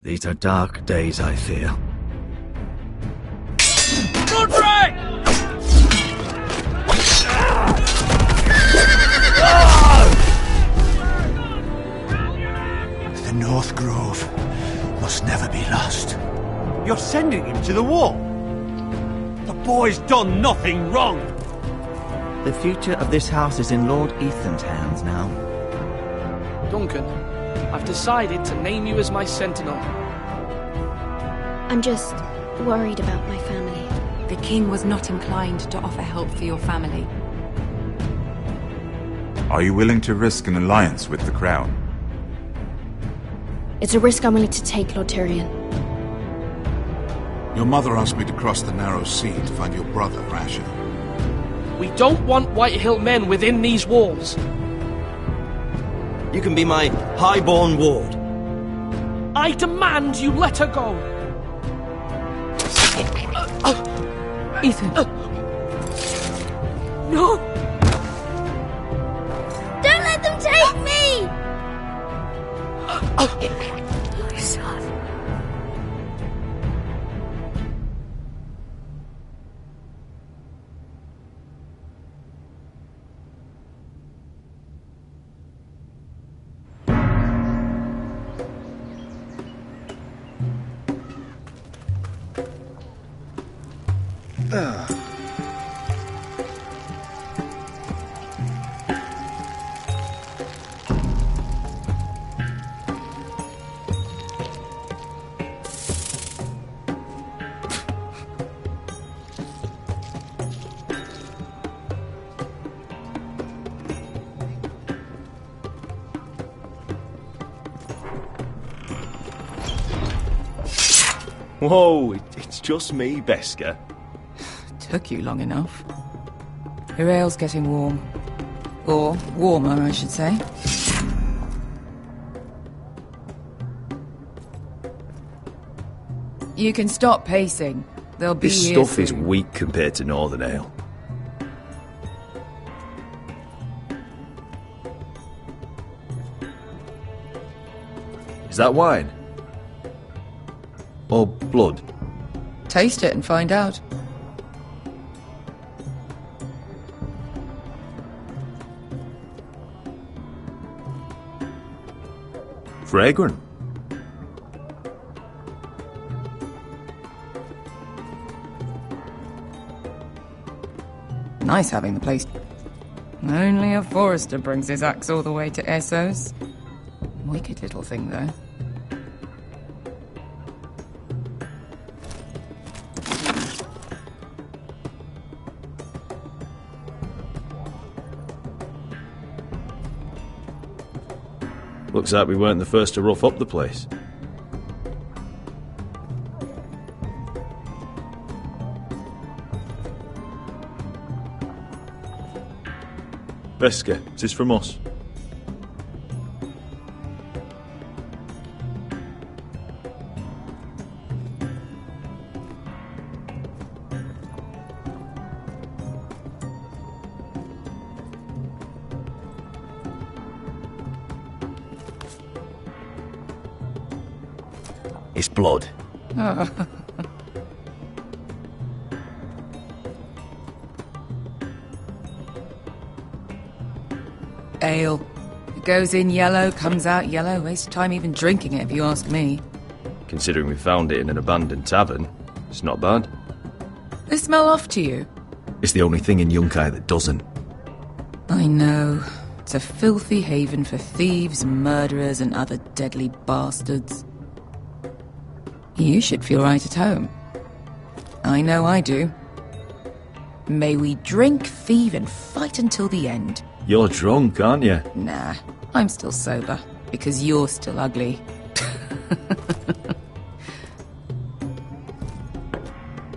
These are dark days, I fear. Roderick! The North Grove must never be lost. You're sending him to the war? The boy's done nothing wrong! The future of this house is in Lord Ethan's hands now. Duncan, I've decided to name you as my sentinel. I'm just worried about my family. The king was not inclined to offer help for your family. Are you willing to risk an alliance with the Crown? It's a risk I'm willing to take, Lord Tyrion. Your mother asked me to cross the narrow sea to find your brother, Rasher. We don't want Whitehill men within these walls. You can be my highborn ward. I demand you let her go. Ethan. No! Don't let them take me! My son. Whoa, it's just me, Beska. Took you long enough. Your ale's getting warm. Or warmer, I should say. You can stop pacing. They'll be This here stuff is soon. weak compared to Northern Ale. Is that wine? Or blood? Taste it and find out. Fragrant. Nice having the place. Only a forester brings his axe all the way to Essos. Wicked little thing, though. Looks like we weren't the first to rough up the place. Beska, is this from us? It's blood. Ale. It goes in yellow, comes out yellow. Waste of time even drinking it, if you ask me. Considering we found it in an abandoned tavern, it's not bad. They smell off to you? It's the only thing in Yunkai that doesn't. I know. It's a filthy haven for thieves, murderers, and other deadly bastards. You should feel right at home. I know I do. May we drink, thieve, and fight until the end. You're drunk, aren't you? Nah, I'm still sober, because you're still ugly.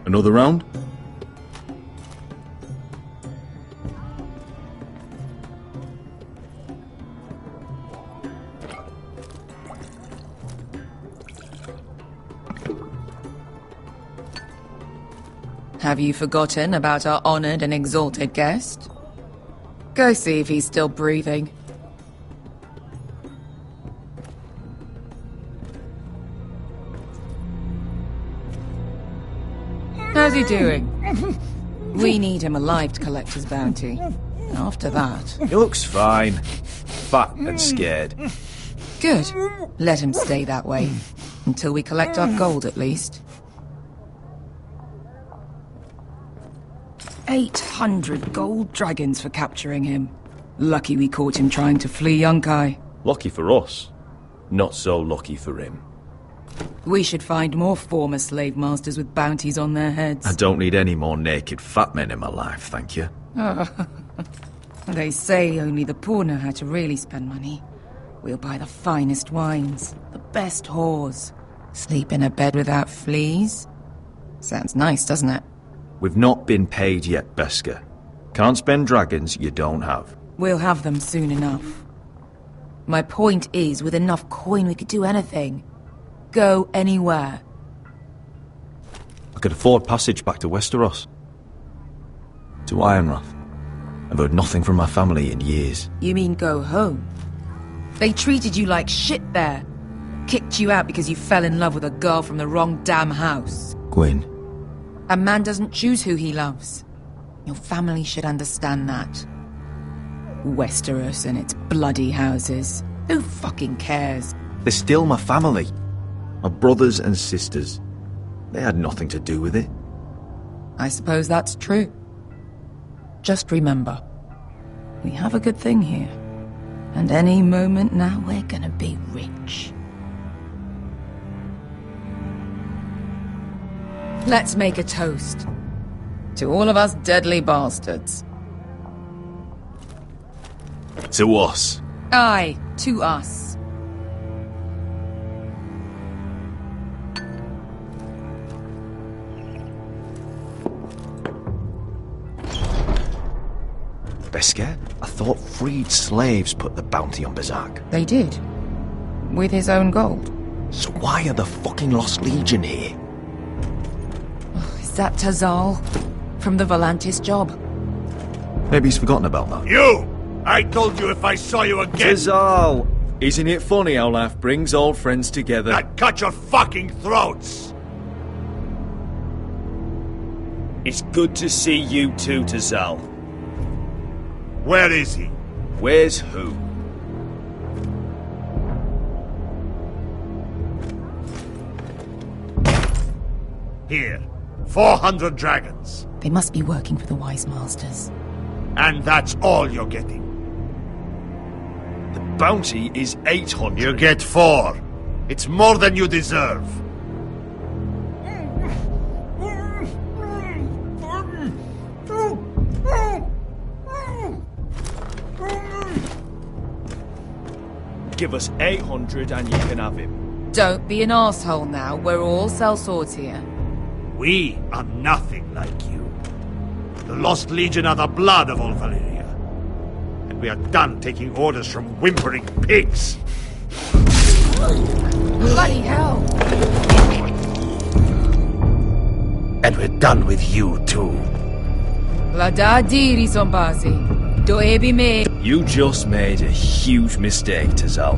Another round? Have you forgotten about our honoured and exalted guest? Go see if he's still breathing. he doing? We need him alive to collect his bounty. After that... He looks fine. Fat and scared. Good. Let him stay that way. Until we collect our gold, at least. 800 gold dragons for capturing him. Lucky we caught him trying to flee Yunkai. Lucky for us. Not so lucky for him. We should find more former slave masters with bounties on their heads. I don't need any more naked fat men in my life, thank you. They say only the poor know how to really spend money. We'll buy the finest wines, the best whores. Sleep in a bed without fleas. Sounds nice, doesn't it? We've not been paid yet, Beskar. Can't spend dragons you don't have. We'll have them soon enough. My point is, with enough coin we could do anything. Go anywhere. I could afford passage back to Westeros. To Ironrath. I've heard nothing from my family in years. You mean go home? They treated you like shit there. Kicked you out because you fell in love with a girl from the wrong damn house. Gwyn. A man doesn't choose who he loves. Your family should understand that. Westeros and its bloody houses. Who fucking cares? They're still my family. My brothers and sisters. They had nothing to do with it. I suppose that's true. Just remember, we have a good thing here. And any moment now we're gonna be rich. Let's make a toast. To all of us deadly bastards. To us. Aye, to us. Beskar, I thought freed slaves put the bounty on Berserk. They did. With his own gold. So why are the fucking Lost Legion here? Is that Tazal? From the Volantis job? Maybe he's forgotten about that. You! I told you if I saw you again... Tazal! Isn't it funny how life brings old friends together? I'd cut your fucking throats! It's good to see you too, Tazal. Where is he? Where's who? Here. 400 dragons. They must be working for the Wise Masters. And that's all you're getting. The bounty is 800. You get 4. It's more than you deserve. Give us 800 and you can have him. Don't be an asshole now. We're all sellswords here. We are nothing like you. The Lost Legion are the blood of all Valyria. And we are done taking orders from whimpering pigs. Bloody hell! And we're done with you, too. Ladadiri Sombazi. Doebi me. You just made a huge mistake, Tazal.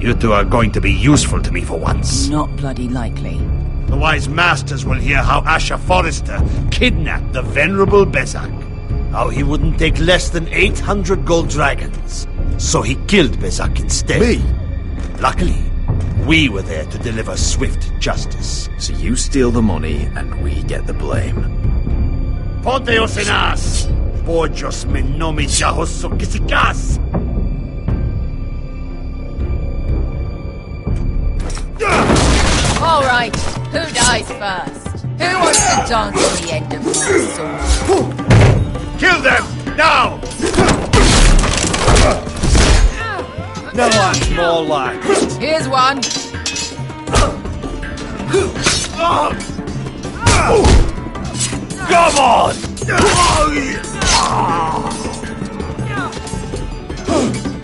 You two are going to be useful to me for once. Not bloody likely. The Wise Masters will hear how Asher Forrester kidnapped the venerable Bezak. How he wouldn't take less than 800 gold dragons. So he killed Bezak instead. Me? Luckily, we were there to deliver swift justice. So you steal the money and we get the blame. Ponteos en as! Pollos me no me chahoso kisikas! All right, who dies first? Who wants to dance on the end of my sword? Kill them! Now! No, that's more like it. Here's one. Come on!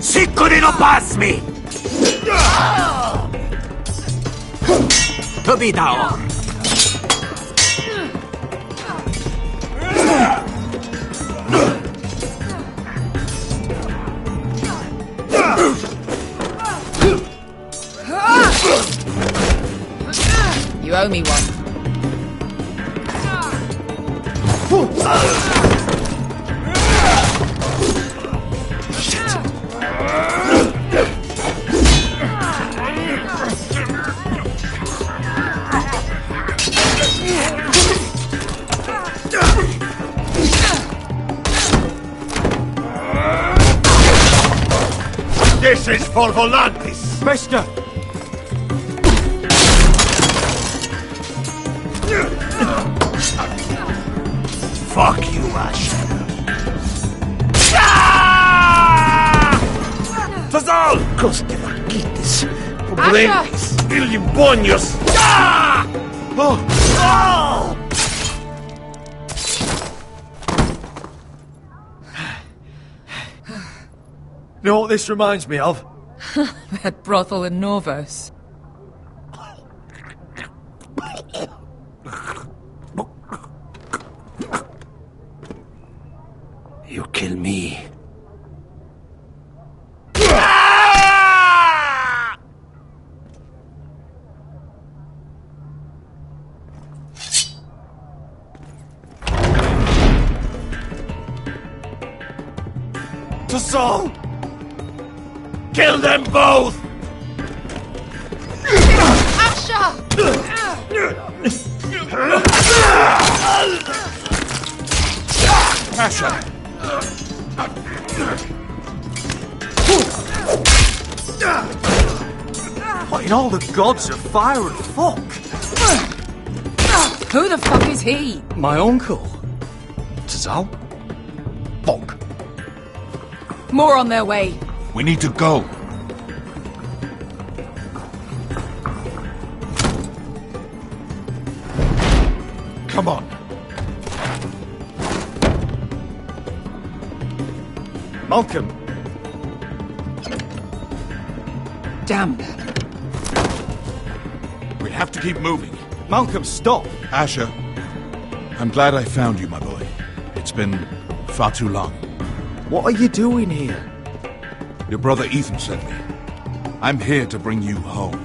Siccone no pass me! Tobidao! You owe me one. This is for Volantis! Maester! Fuck you, Ash. Fazal! Coste vaquitis! Pobrenis! Ilibonios! Oh! You know what this reminds me of? That brothel in Norvos. You kill me. Tassal! Kill them both! Asha! What in all the gods of fire and fuck? Who the fuck is he? My uncle. Tassal? Fuck. More on their way. We need to go. Come on. Malcolm. Damn. We have to keep moving. Malcolm, stop. Asha, I'm glad I found you, my boy. It's been far too long. What are you doing here? Your brother Ethan sent me. I'm here to bring you home.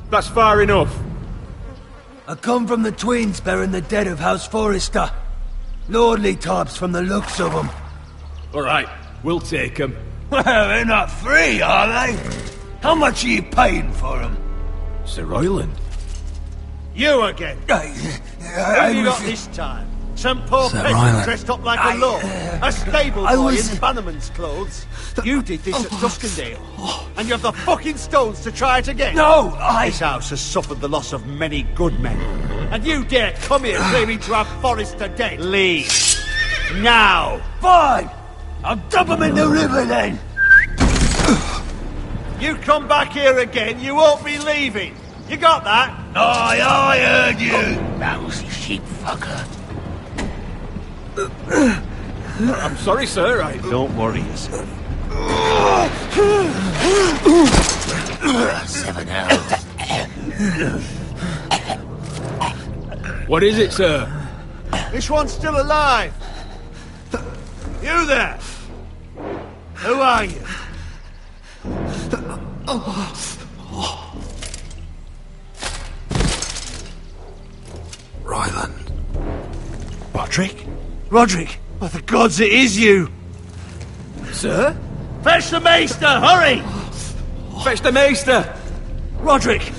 That's far enough. I come from the twins bearing the dead of House Forrester. Lordly types from the looks of them. Alright, we'll take them. Well, they're not free, are they? How much are you paying for them? Sir Royland. You again. Who have you got this time? Some poor Sir peasant Ryland. dressed up like a lord. A stable I boy was- in Bannerman's clothes. You did this at Duskendale. And you have the fucking stones to try it again. No, This house has suffered the loss of many good men. And you dare come here claiming to have Forrester dead. Leave. Now. Fine! I'll dump them in the river then! You come back here again, you won't be leaving. You got that? Aye, I heard you! Mousy sheep fucker. I'm sorry, sir. Don't worry yourself. 7 hours. What is it, sir? This one's still alive. You there? Who are you? Ryland. Roderick? Roderick? By the gods, it is you! Sir? Fetch the maester, hurry! Fetch the maester! Roderick!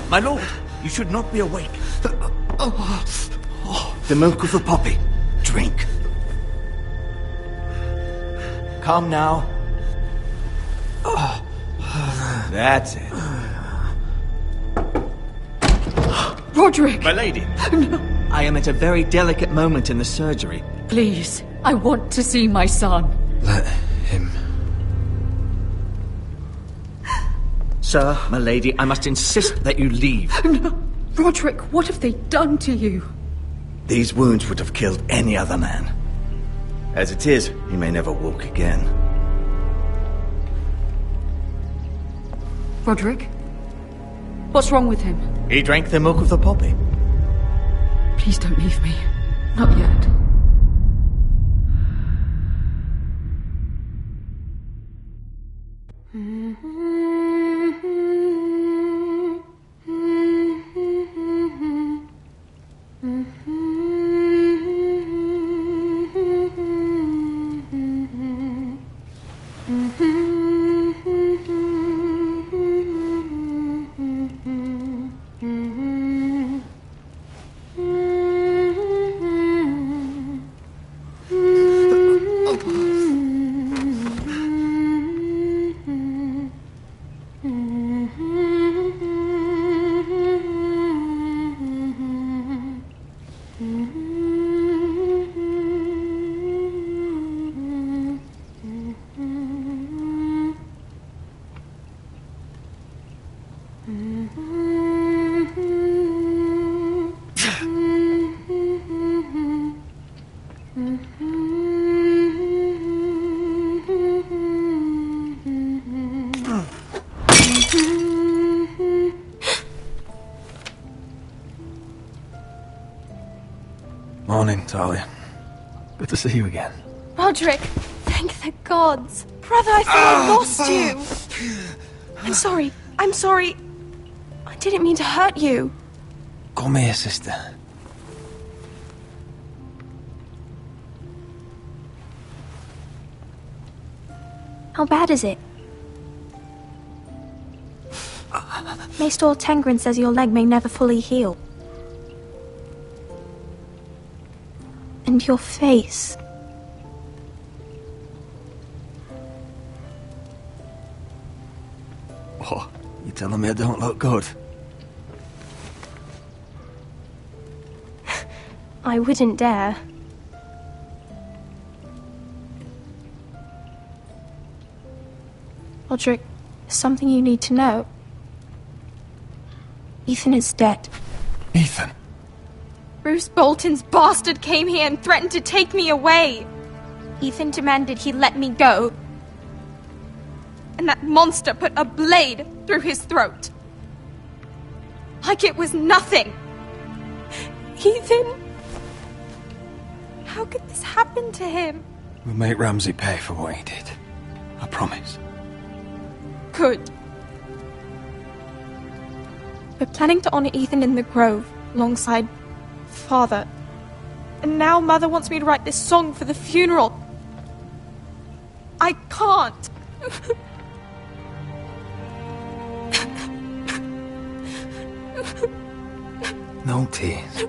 My lord, you should not be awake. The milk of the poppy. Drink. Come now. That's it. Roderick! My lady. I am at a very delicate moment in the surgery. Please, I want to see my son. Let him... Sir, my lady, I must insist that you leave. No. Roderick, what have they done to you? These wounds would have killed any other man. As it is, he may never walk again. Roderick? What's wrong with him? He drank the milk of the poppy. Please don't leave me. Not yet. Morning, Talia. Good to see you again. Roderick, thank the gods. Brother, I thought I lost you. I'm sorry. I'm sorry. I didn't mean to hurt you. Come here, sister. How bad is it? Maester Tengrin says your leg may never fully heal. And your face. What? You telling me I don't look good? I wouldn't dare. Roderick, there's something you need to know. Ethan is dead. Ethan? Bruce Bolton's bastard came here and threatened to take me away. Ethan demanded he let me go. And that monster put a blade through his throat. Like it was nothing. Ethan? How could this happen to him? We'll make Ramsay pay for what he did. I promise. Good. We're planning to honor Ethan in the Grove, alongside Father. And now Mother wants me to write this song for the funeral. I can't. No tears.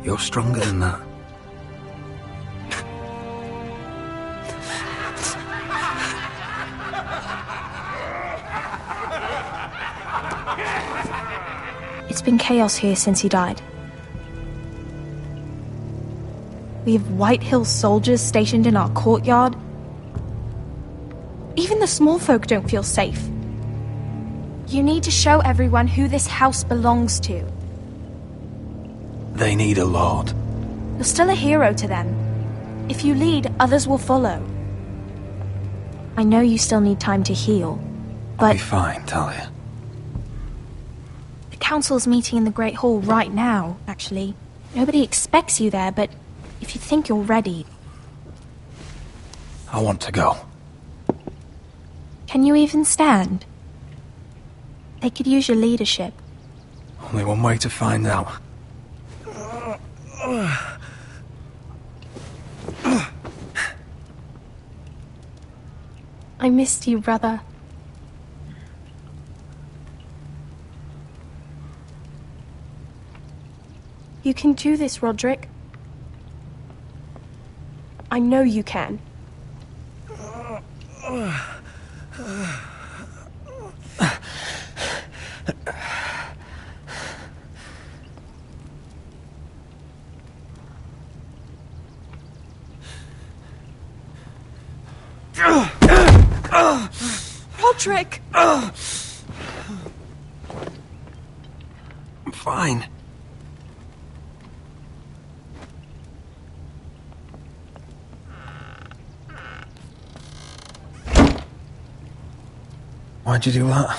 You're stronger than that. It's been chaos here since he died. We have White Hill soldiers stationed in our courtyard. Even the small folk don't feel safe. You need to show everyone who this house belongs to. They need a lord. You're still a hero to them. If you lead, others will follow. I know you still need time to heal, but... I'll be fine, Talia. The council's meeting in the Great Hall right now, actually. Nobody expects you there, but if you think you're ready... I want to go. Can you even stand? They could use your leadership. Only one way to find out. I missed you, brother. You can do this, Roderick. I know you can. Roderick! I'm fine. Why'd you do that?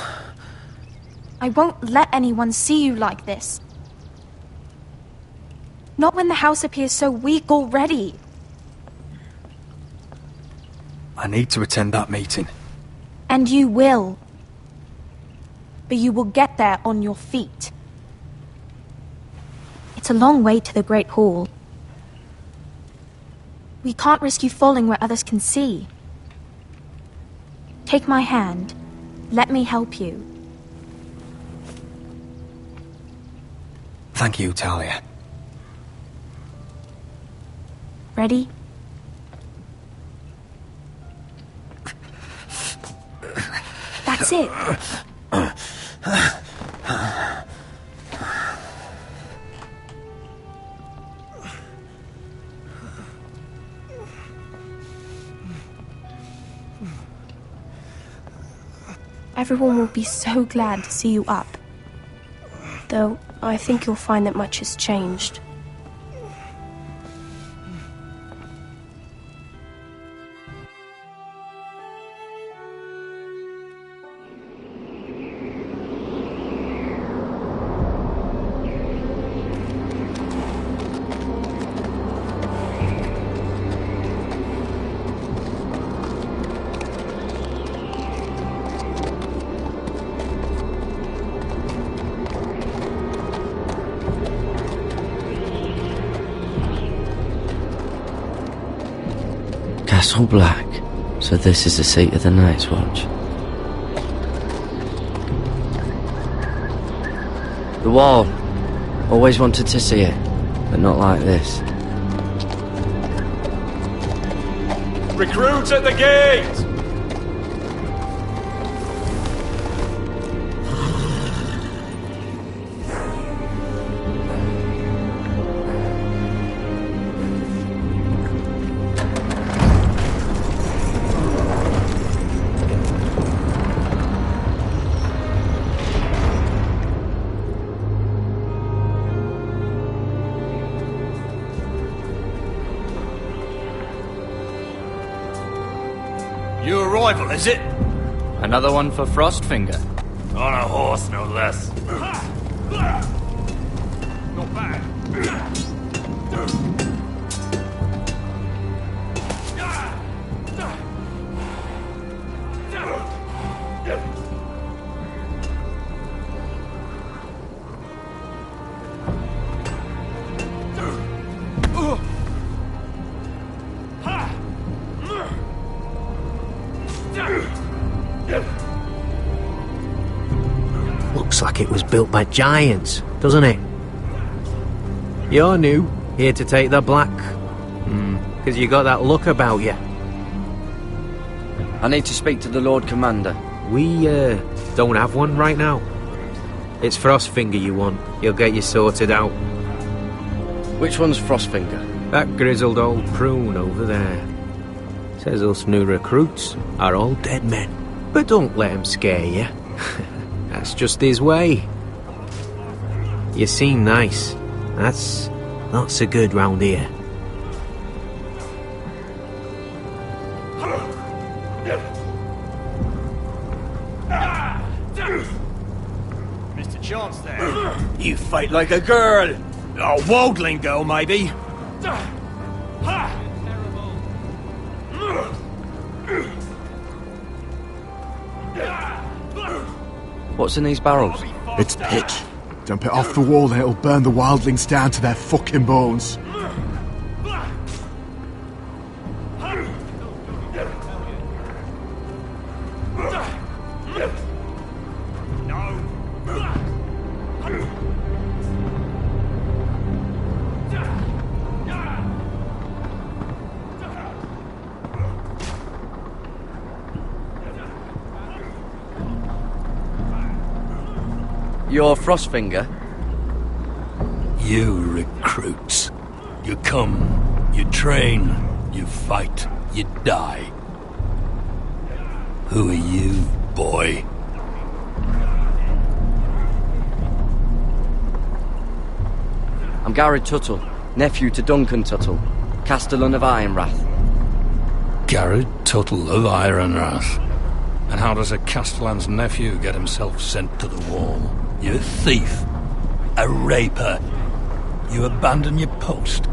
I won't let anyone see you like this. Not when the house appears so weak already. I need to attend that meeting. And you will. But you will get there on your feet. It's a long way to the Great Hall. We can't risk you falling where others can see. Take my hand. Let me help you. Thank you, Talia. Ready? That's it. Everyone will be so glad to see you up. Though, I think you'll find that much has changed. Castle Black. So this is the seat of the Night's Watch. The wall. Always wanted to see it, but not like this. Recruits at the gate! arrival, is it? Another one for Frostfinger. On a horse, no less. Not bad. Looks like it was built by giants, doesn't it? You're new, here to take the black. Because you got that look about you. I need to speak to the Lord Commander. We, don't have one right now. It's Frostfinger you want. He'll get you sorted out. Which one's Frostfinger? That grizzled old prune over there. Says us new recruits are all dead men. But don't let him scare you. That's just his way. You seem nice. That's not so good round here. Mr. Chance there. You fight like a girl. A worldling girl, maybe. What's in these barrels? It's pitch. Dump it off the wall and it'll burn the wildlings down to their fucking bones. You're Frostfinger? You recruits. You come, you train, you fight, you die. Who are you, boy? I'm Garrett Tuttle, nephew to Duncan Tuttle, Castellan of Ironrath. Garrett Tuttle of Ironrath. And how does a Castellan's nephew get himself sent to the wall? You're a thief. A raper. You abandon your post?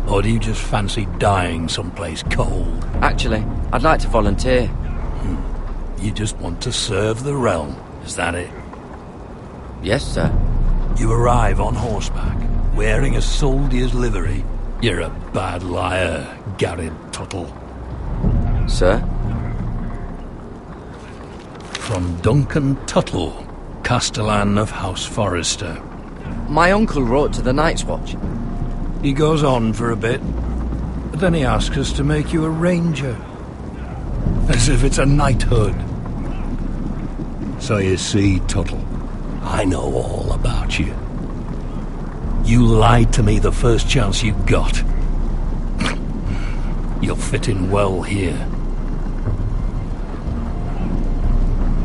Or do you just fancy dying someplace cold? Actually, I'd like to volunteer. You just want to serve the realm, is that it? Yes, sir. You arrive on horseback, wearing a soldier's livery. You're a bad liar, Garrett Tuttle. Sir? From Duncan Tuttle, Castellan of House Forrester. My uncle wrote to the Night's Watch. He goes on for a bit, but then he asks us to make you a ranger. As if it's a knighthood. So you see, Tuttle, I know all about you. You lied to me the first chance you got. You'll fit in well here.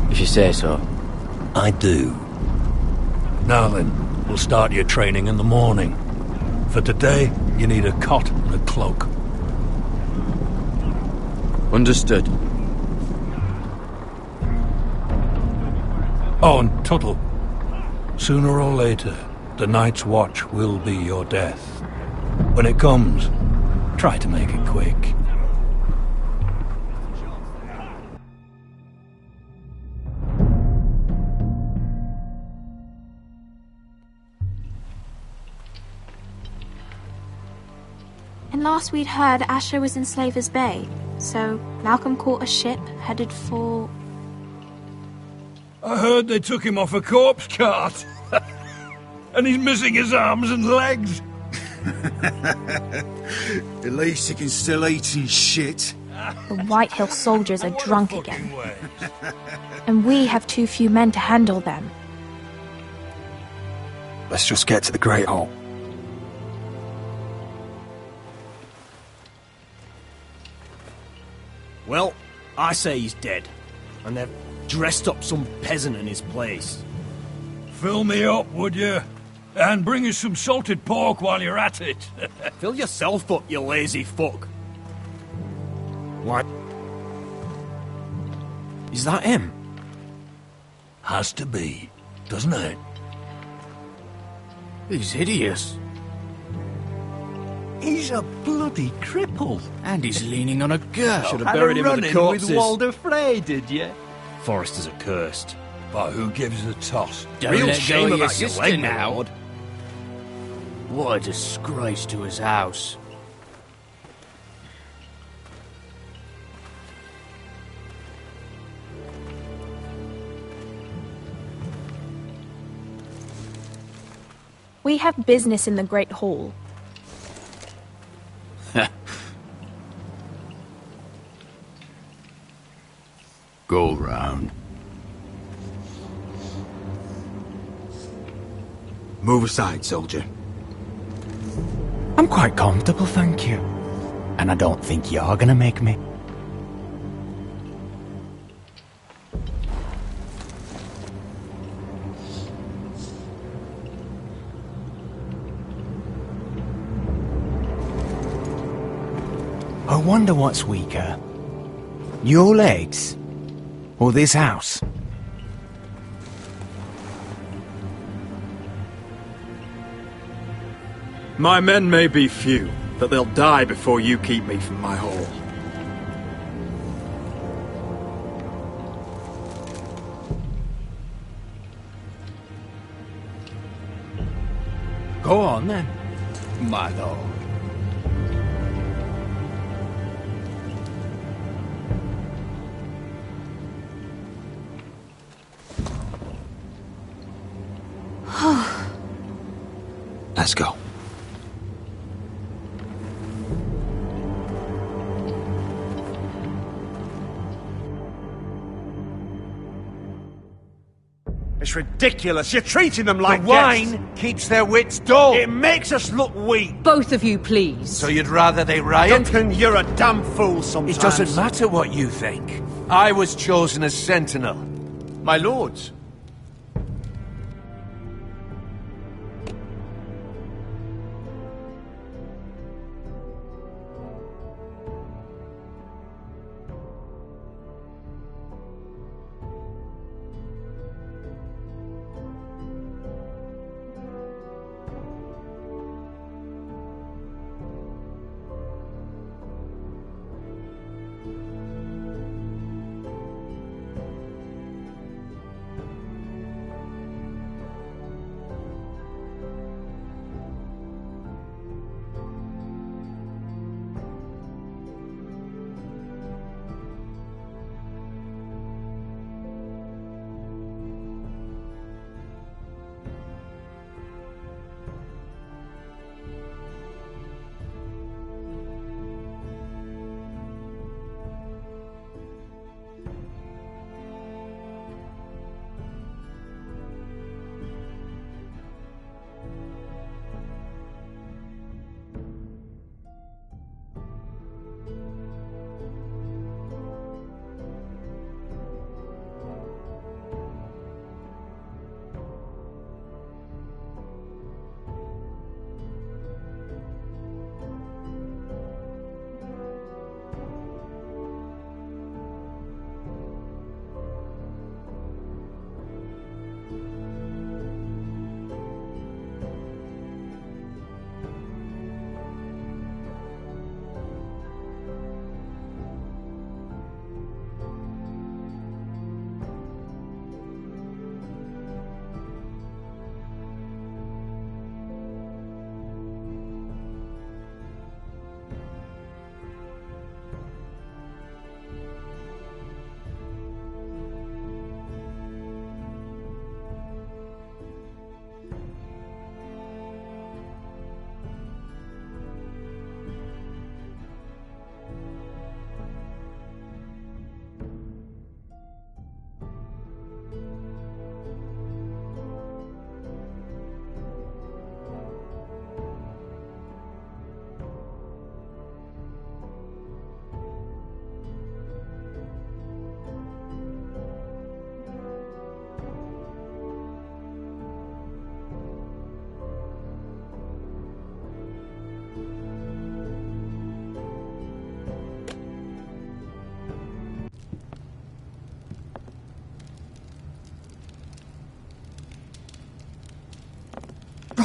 If you say so. I do. Now then, we'll start your training in the morning. For today, you need a cot and a cloak. Understood. Oh, and Tuttle, sooner or later, the Night's Watch will be your death. When it comes, try to make it quick. And last we'd heard, Asher was in Slaver's Bay, so Malcolm caught a ship headed for... I heard they took him off a corpse cart. And he's missing his arms and legs. At least he can still eat and shit. The White Hill soldiers are drunk again. And we have too few men to handle them. Let's just get to the Great Hall. Well, I say he's dead. And they've dressed up some peasant in his place. Fill me up, would you? And bring us some salted pork while you're at it. Fill yourself up, you lazy fuck. What? Is that him? Has to be, doesn't it? He's hideous. He's a bloody cripple. And he's leaning on a girl. Should have buried him with the corpses. with Walder Frey, did you? Foresters are cursed. But who gives a toss? Don't Real let shame go of your about your sister leg, my now. lord. What a disgrace to his house. We have business in the Great Hall. Go round. Move aside, soldier. I'm quite comfortable, thank you. And I don't think you're gonna make me. I wonder what's weaker. Your legs? Or this house? My men may be few, but they'll die before you keep me from my hall. Go on then, my lord. Let's go. It's ridiculous. You're treating them like The wine keeps their wits dull. It makes us look weak. Both of you, please. So you'd rather they riot? Duncan, you're a damn fool sometimes. It doesn't matter what you think. I was chosen as sentinel. My lords,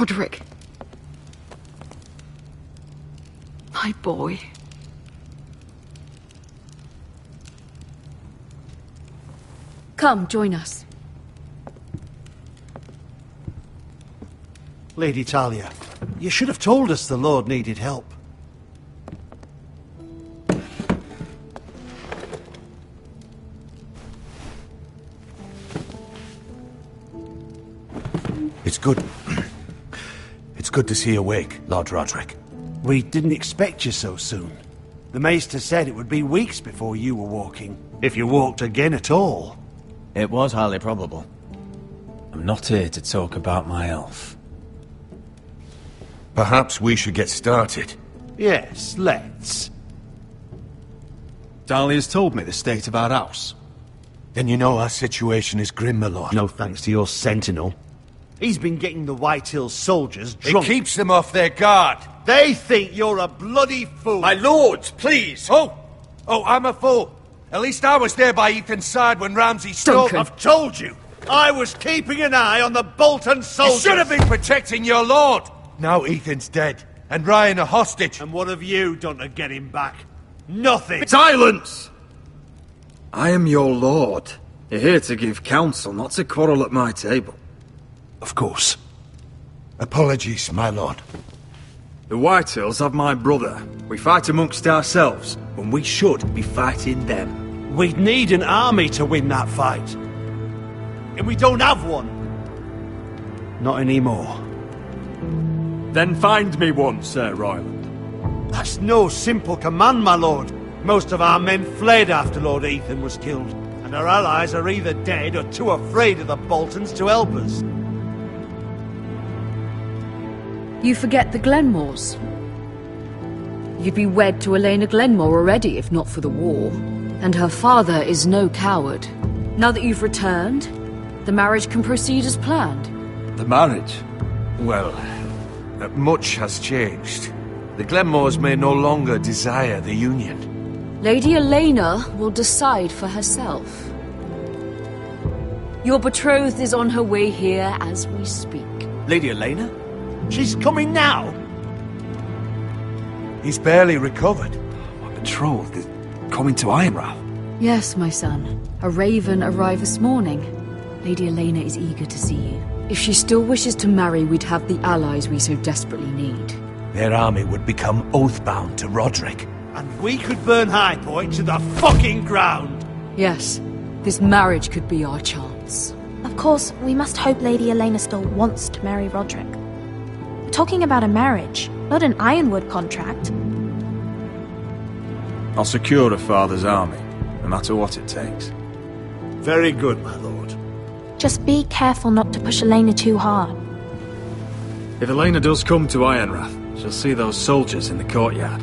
Roderick. My boy. Come, join us. Lady Talia, you should have told us the Lord needed help. It's good. It's good to see you awake, Lord Roderick. We didn't expect you so soon. The Maester said it would be weeks before you were walking, if you walked again at all. It was highly probable. I'm not here to talk about my elf. Perhaps we should get started. Yes, let's. Dahlia's told me the state of our house. Then you know our situation is grim, my lord. No thanks to your sentinel. He's been getting the White Hills soldiers drunk. It keeps them off their guard. They think you're a bloody fool. My lords, please! Oh, I'm a fool. At least I was there by Ethan's side when Ramsay stole... I've told you! I was keeping an eye on the Bolton soldiers! You should have been protecting your lord! Now Ethan's dead, and Ryan a hostage. And what have you done to get him back? Nothing! Silence! I am your lord. You're here to give counsel, not to quarrel at my table. Of course. Apologies, my lord. The Whitehills have my brother. We fight amongst ourselves, when we should be fighting them. We'd need an army to win that fight. And we don't have one. Not anymore. Then find me one, Sir Royland. That's no simple command, my lord. Most of our men fled after Lord Ethan was killed, and our allies are either dead or too afraid of the Boltons to help us. You forget the Glenmores. You'd be wed to Elena Glenmore already, if not for the war. And her father is no coward. Now that you've returned, the marriage can proceed as planned. The marriage? Well, much has changed. The Glenmores may no longer desire the union. Lady Elena will decide for herself. Your betrothed is on her way here as we speak. Lady Elena? She's coming now! He's barely recovered. My betrothed is coming to Ironrath. Yes, my son. A raven arrived this morning. Lady Elena is eager to see you. If she still wishes to marry, we'd have the allies we so desperately need. Their army would become oath-bound to Roderick. And we could burn High Point to the fucking ground! Yes, this marriage could be our chance. Of course, we must hope Lady Elena still wants to marry Roderick. We're talking about a marriage, not an Ironwood contract. I'll secure her father's army, no matter what it takes. Very good, my lord. Just be careful not to push Elena too hard. If Elena does come to Ironrath, she'll see those soldiers in the courtyard.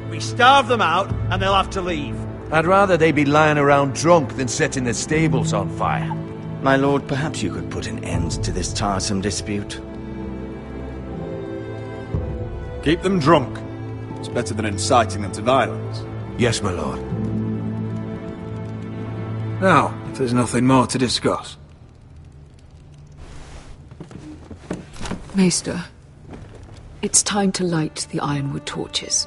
We starve them out, and they'll have to leave. I'd rather they be lying around drunk than setting the stables on fire. My lord, perhaps you could put an end to this tiresome dispute. Keep them drunk. It's better than inciting them to violence. Yes, my lord. Now, if there's nothing more to discuss. Maester, it's time to light the Ironwood torches.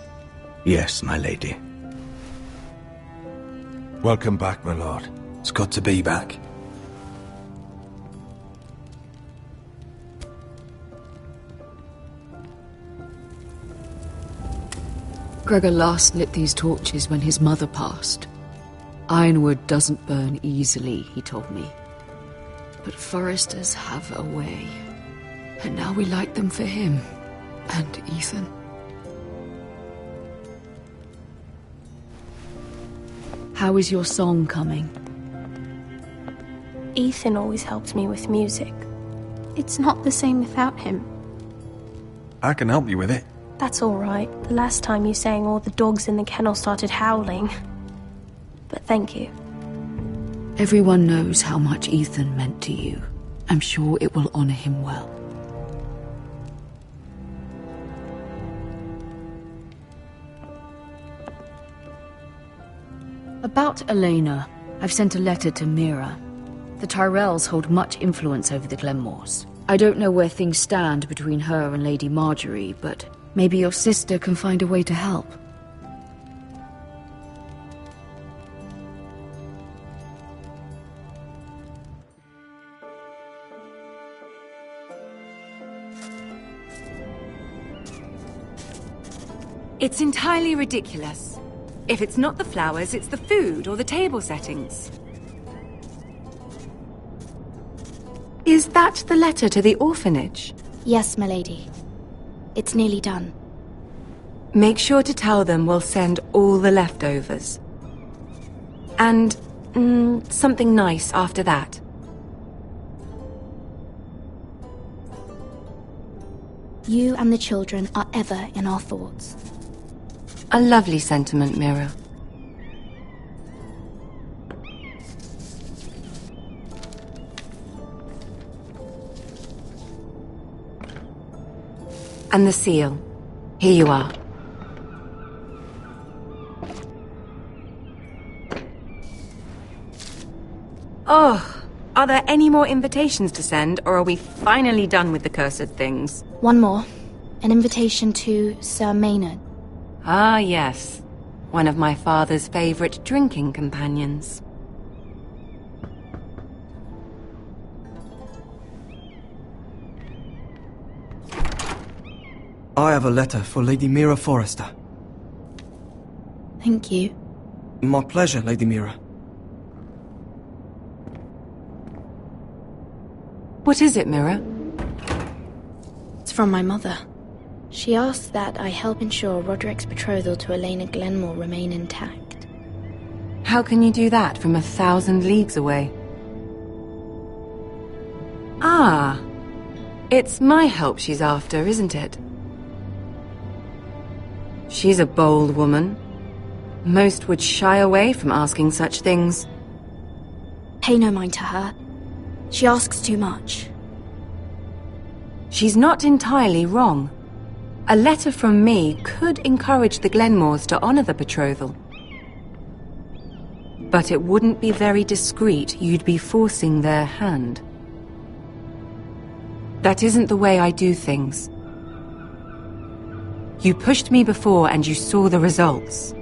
Yes, my lady. Welcome back, my lord. It's good to be back. Gregor last lit these torches when his mother passed. Ironwood doesn't burn easily, he told me. But foresters have a way. And now we light them for him. And Ethan. How is your song coming? Ethan always helps me with music. It's not the same without him. I can help you with it. That's all right. The last time you sang, all the dogs in the kennel started howling. But thank you. Everyone knows how much Ethan meant to you. I'm sure it will honor him well. About Elena, I've sent a letter to Mira. The Tyrells hold much influence over the Glenmores. I don't know where things stand between her and Lady Marjorie, but maybe your sister can find a way to help. It's entirely ridiculous. If it's not the flowers, it's the food or the table settings. Is that the letter to the orphanage? Yes, milady. It's nearly done. Make sure to tell them we'll send all the leftovers. And, something nice after that. You and the children are ever in our thoughts. A lovely sentiment, Mira. And the seal. Here you are. Oh, are there any more invitations to send, or are we finally done with the cursed things? One more. An invitation to Sir Maynard. Ah, yes. One of my father's favorite drinking companions. I have a letter for Lady Mira Forrester. Thank you. My pleasure, Lady Mira. What is it, Mira? It's from my mother. She asks that I help ensure Roderick's betrothal to Elena Glenmore remain intact. How can you do that from 1,000 leagues away? Ah, it's my help she's after, isn't it? She's a bold woman. Most would shy away from asking such things. Pay no mind to her. She asks too much. She's not entirely wrong. A letter from me could encourage the Glenmores to honor the betrothal. But it wouldn't be very discreet. You'd be forcing their hand. That isn't the way I do things. You pushed me before and you saw the results.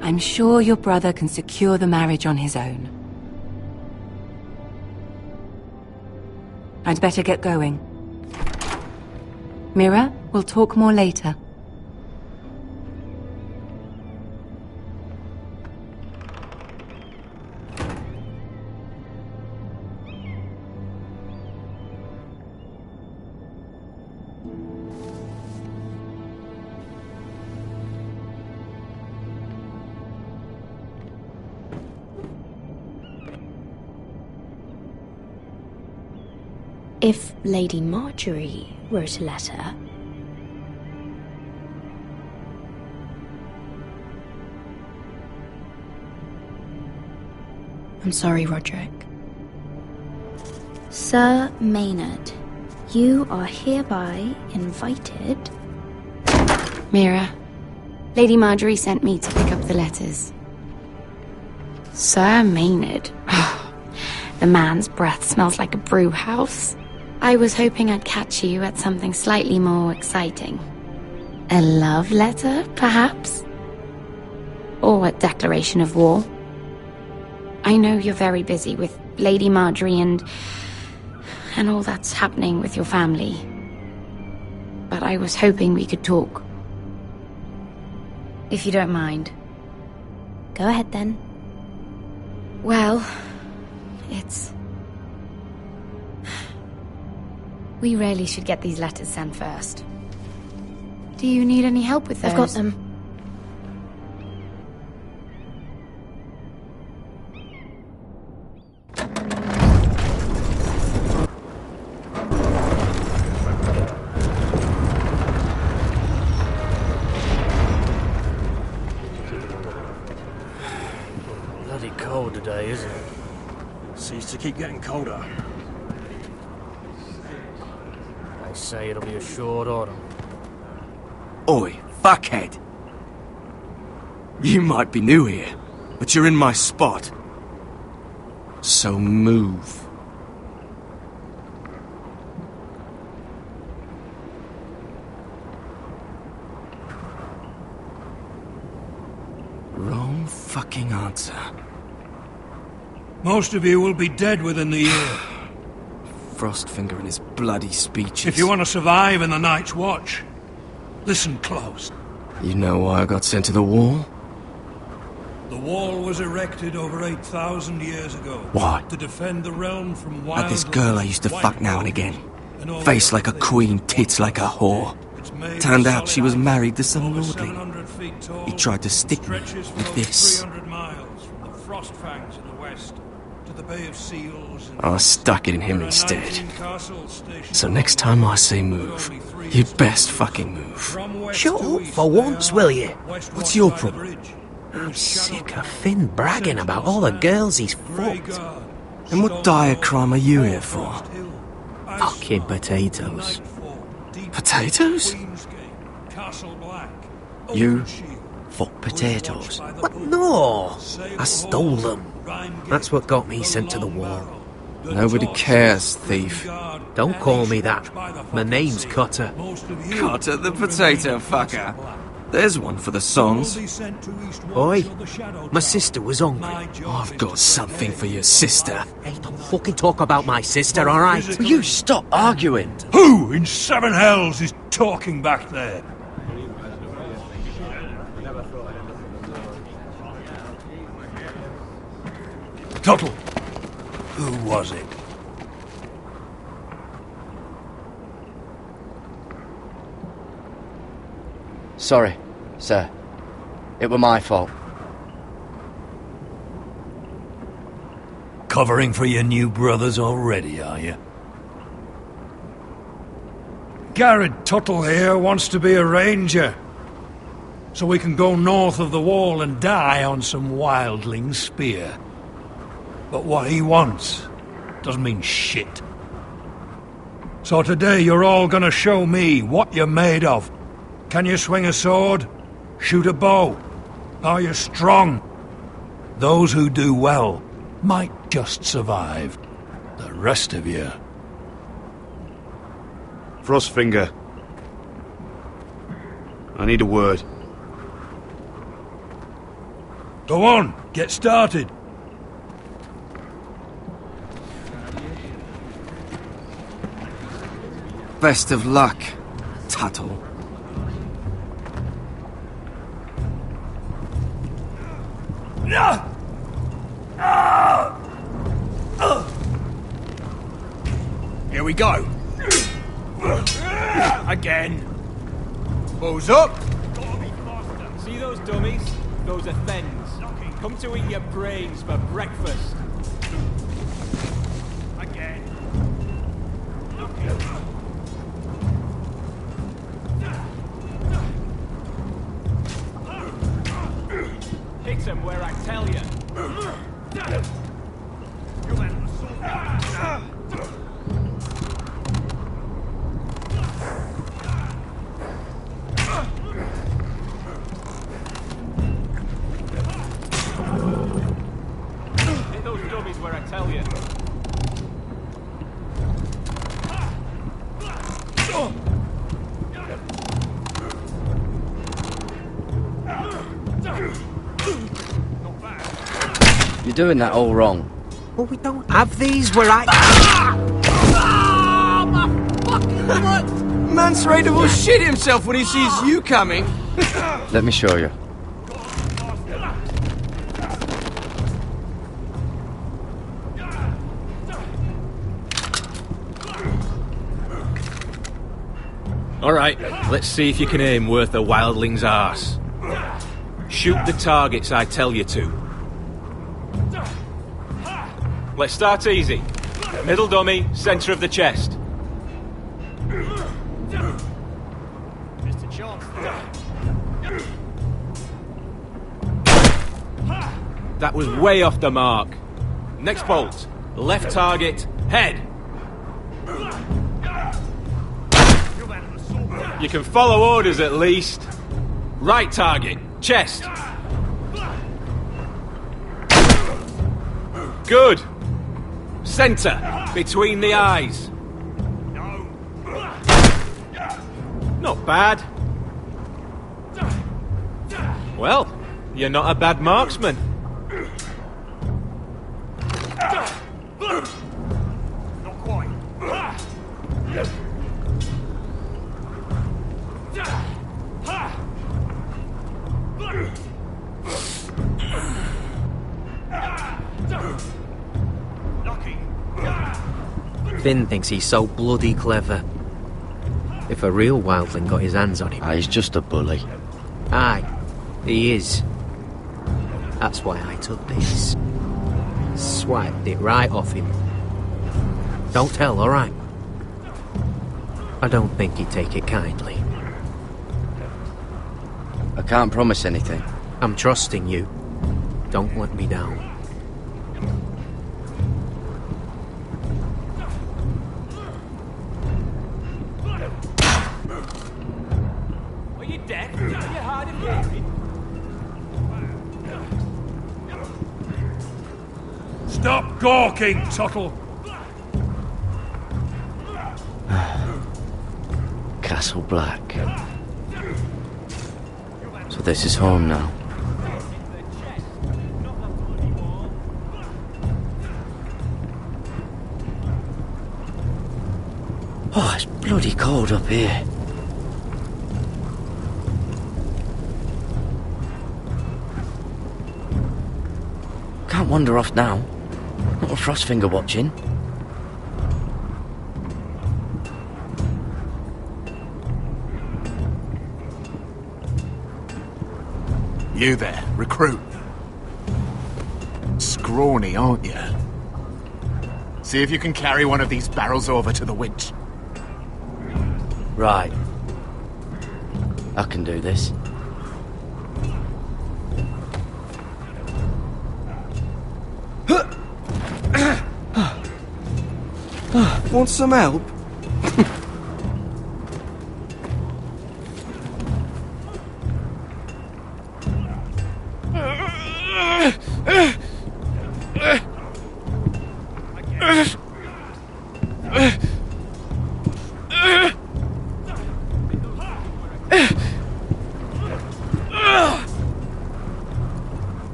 I'm sure your brother can secure the marriage on his own. I'd better get going. Mira, we'll talk more later. If Lady Marjorie wrote a letter... I'm sorry, Roderick. Sir Maynard, you are hereby invited... Mira, Lady Marjorie sent me to pick up the letters. Sir Maynard. The man's breath smells like a brew house. I was hoping I'd catch you at something slightly more exciting. A love letter, perhaps? Or a declaration of war? I know you're very busy with Lady Marjorie and all that's happening with your family. But I was hoping we could talk. If you don't mind. Go ahead, then. Well, it's... We really should get these letters sent first. Do you need any help with those? I've got them. Bloody cold today, isn't it? Seems to keep getting colder. They say it'll be a short autumn. Oi, fuckhead. You might be new here, but you're in my spot. So move. fucking answer. Most of you will be dead within the year. Frostfinger and his bloody speeches. If you want to survive in the Night's Watch, listen close. You know why I got sent to the wall? The wall was erected over 8,000 years ago. Why? To defend the realm from wild... Had this girl I used to fuck now and again. Face like a queen, tits like a whore. Turned out she was married to some lordling. He tried to stick me with this. I stuck it in him instead. So next time I say move, you'd best fucking move. Shut up for once, will you? What's your problem? I'm sick of Finn bragging about all the girls he's fucked. And what dire crime are you here for? Fucking potatoes. Potatoes? You fuck potatoes? What? No! I stole them. That's what got me sent to the wall. Nobody cares, thief. Don't call me that. My name's Cutter. Cutter the potato fucker. There's one for the songs. Oi, my sister was hungry. I've got something for your sister. Hey, don't fucking talk about my sister, alright? Will you stop arguing? Who in seven hells is talking back there? Tuttle, who was it? Sorry, sir. It were my fault. Covering for your new brothers already, are you? Garrett Tuttle here wants to be a ranger. So we can go north of the wall and die on some wildling spear. But what he wants doesn't mean shit. So today you're all gonna show me what you're made of. Can you swing a sword? Shoot a bow? Are you strong? Those who do well might just survive. The rest of you... Frostfinger. I need a word. Go on, get started. Best of luck, Tuttle. Here we go. Again. Balls up. See those dummies? Those are thens. Come to eat your brains for breakfast. Again. Hit him where I tell you. Hit those dummies where I tell you. You're doing that all wrong. Well, we don't have these where I... Mance Raider will shit himself when he sees you coming. Let me show you. Alright, let's see if you can aim worth a wildling's arse. Shoot the targets I tell you to. Let's start easy. Middle dummy, centre of the chest. Mr. Chance. That was way off the mark. Next bolt. Left target, head. You can follow orders at least. Right target, chest. Good. Centre, between the eyes. Not bad. Well, You're not a bad marksman. Not quite. Finn thinks he's so bloody clever. If a real wildling got his hands on him... He's just a bully. Aye, he is. That's why I took this. Swiped it right off him. Don't tell, alright? I don't think he'd take it kindly. I can't promise anything. I'm trusting you. Don't let me down. Are you deaf? Are you hard of hearing? Stop gawking, Tuttle! Castle Black. So this is home now. Oh, it's bloody cold up here. Can't wander off now. Not a Frostfinger watching. You there, recruit. Scrawny, aren't you? See if you can carry one of these barrels over to the winch. Right. I can do this. Want some help?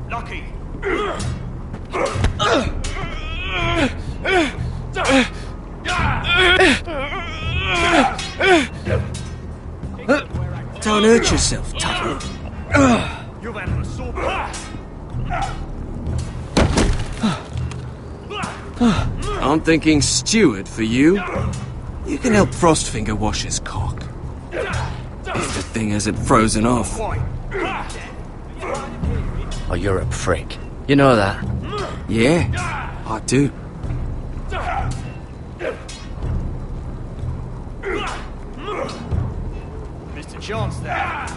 Lucky. Don't hurt yourself, Tuttle. You've had an assault. I'm thinking steward for you. You can help Frostfinger wash his cock. If the thing hasn't frozen off. Oh, you're a prick. You know that? Yeah, I do. Mr. Chance there.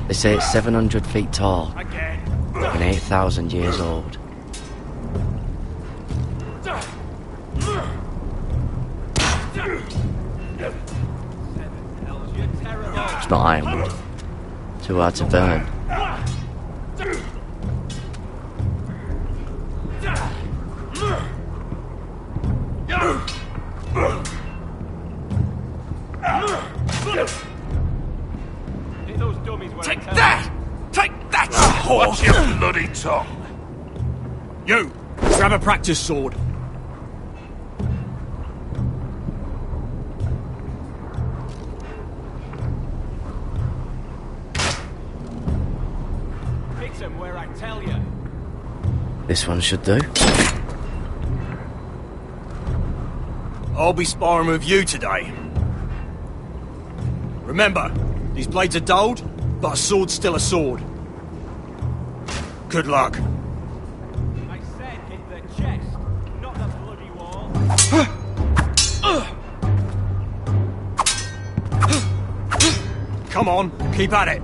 They say it's 700 feet tall and 8,000 years old. It's not ironwood. Too hard to burn. Take that! Take that! Watch your bloody tongue! You! Grab a practice sword. Hit him where I tell you. This one should do. I'll be sparring with you today. Remember, these blades are dulled, but a sword's still a sword. Good luck. I said hit the chest, not the bloody wall. Come on, keep at it.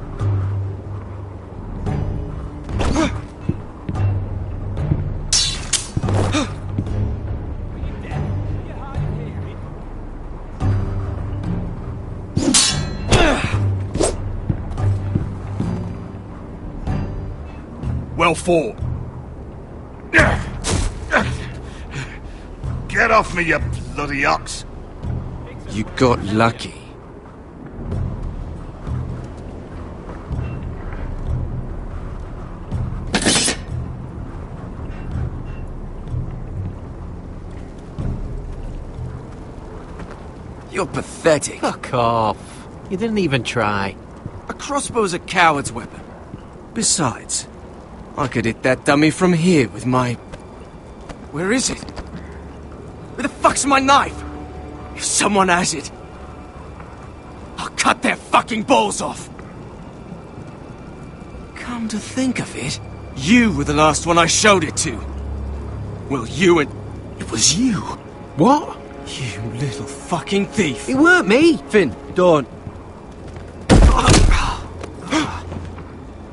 Well fought. Get off me, you bloody ox! You got lucky. You're pathetic. Fuck off. You didn't even try. A crossbow's a coward's weapon. Besides, I could hit that dummy from here with my... Where is it? Where the fuck's my knife? If someone has it, I'll cut their fucking balls off. Come to think of it, you were the last one I showed it to. Well, you and... It was you. What? You little fucking thief. It weren't me. Finn, don't.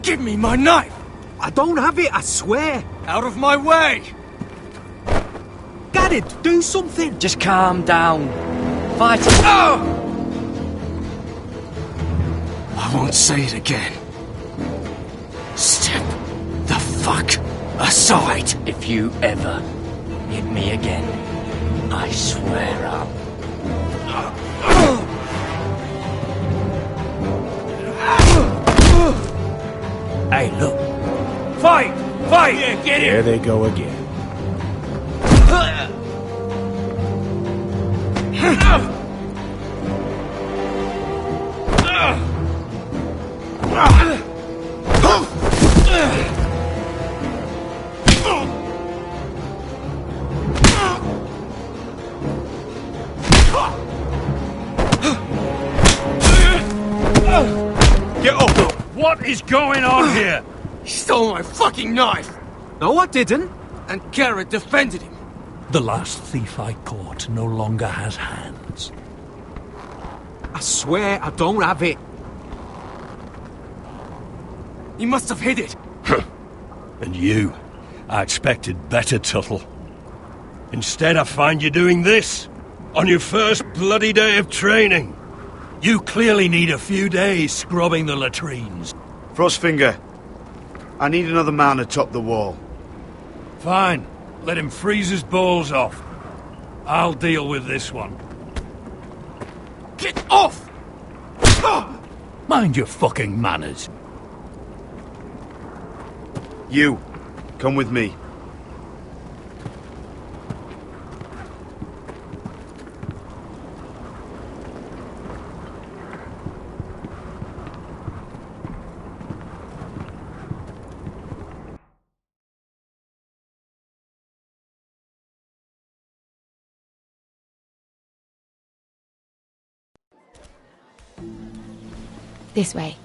Give me my knife. I don't have it, I swear. Out of my way. Garrett, do something. Just calm down. Fight it. Oh! I won't say it again. Step the fuck aside. If you ever hit me again, I swear I'll... Hey, look. Fight! Fight! Yeah, get him! There they go again. Get up! What is going on here? He stole my fucking knife! No, I didn't. And Garrett defended him. The last thief I caught no longer has hands. I swear I don't have it. He must have hid it. And you, I expected better, Tuttle. Instead, I find you doing this on your first bloody day of training. You clearly need a few days scrubbing the latrines. Frostfinger, I need another man atop the wall. Fine. Let him freeze his balls off. I'll deal with this one. Get off! Mind your fucking manners. You, come with me. This way.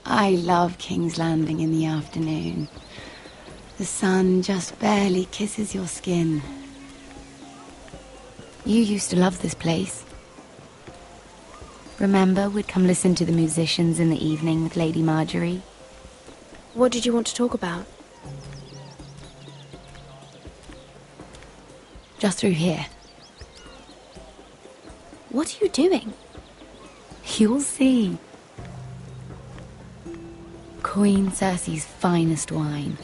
I love King's Landing in the afternoon. The sun just barely kisses your skin. You used to love this place. Remember, we'd come listen to the musicians in the evening with Lady Marjorie? What did you want to talk about? Just through here. What are you doing? You'll see. Queen Cersei's finest wine.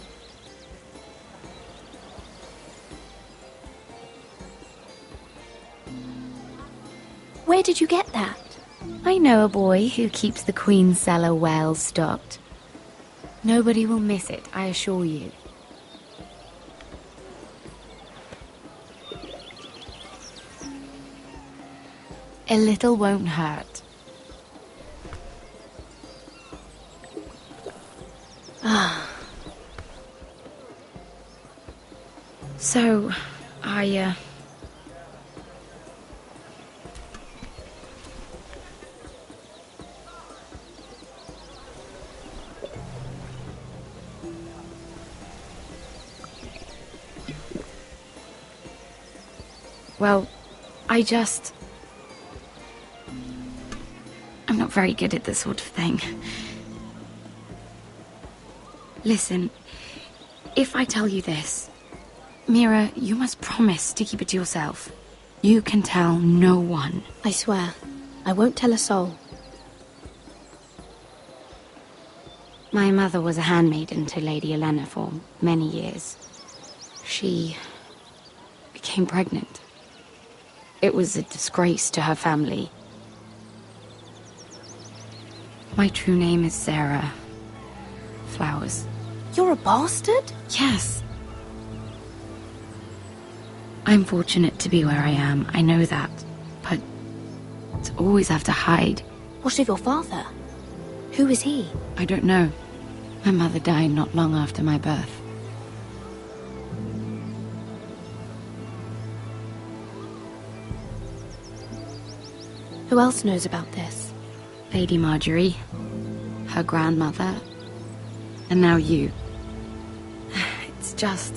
Where did you get that? I know a boy who keeps the Queen's cellar well stocked. Nobody will miss it, I assure you. A little won't hurt. Ah. So, Well, I'm not very good at this sort of thing. Listen, if I tell you this, Mira, you must promise to keep it to yourself. You can tell no one. I swear, I won't tell a soul. My mother was a handmaiden to Lady Olenna for many years. She became pregnant. It was a disgrace to her family. My true name is Sarah Flowers. You're a bastard? Yes. I'm fortunate to be where I am, I know that. But to always have to hide. What of your father? Who is he? I don't know. My mother died not long after my birth. Who else knows about this? Lady Marjorie, her grandmother, and now you. It's just...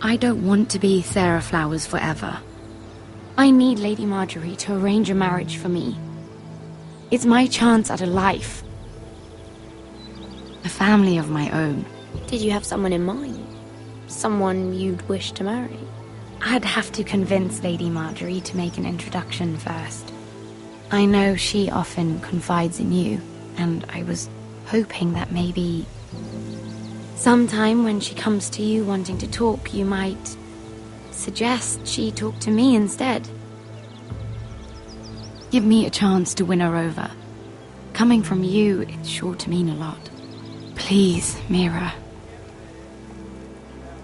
I don't want to be Sarah Flowers forever. I need Lady Marjorie to arrange a marriage for me. It's my chance at a life. A family of my own. Did you have someone in mind? Someone you'd wish to marry? I'd have to convince Lady Marjorie to make an introduction first. I know she often confides in you, and I was hoping that maybe... sometime when she comes to you wanting to talk, you might suggest she talk to me instead. Give me a chance to win her over. Coming from you, it's sure to mean a lot. Please, Mira.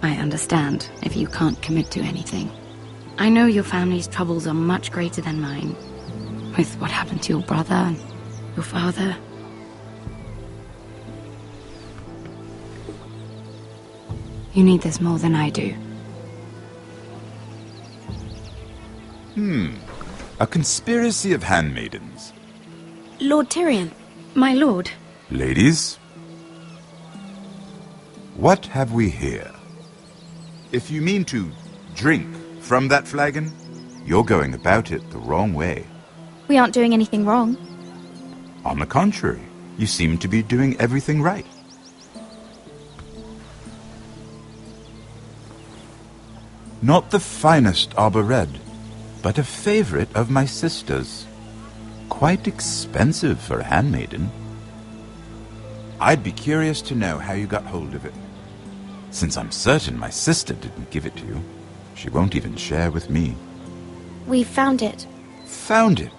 I understand if you can't commit to anything. I know your family's troubles are much greater than mine. With what happened to your brother and your father. You need this more than I do. A conspiracy of handmaidens. Lord Tyrion. My lord. Ladies, what have we here? If you mean to drink from that flagon, you're going about it the wrong way. We aren't doing anything wrong. On the contrary, you seem to be doing everything right. Not the finest arbor red, but a favorite of my sister's. Quite expensive for a handmaiden. I'd be curious to know how you got hold of it. Since I'm certain my sister didn't give it to you, she won't even share with me. We found it. Found it?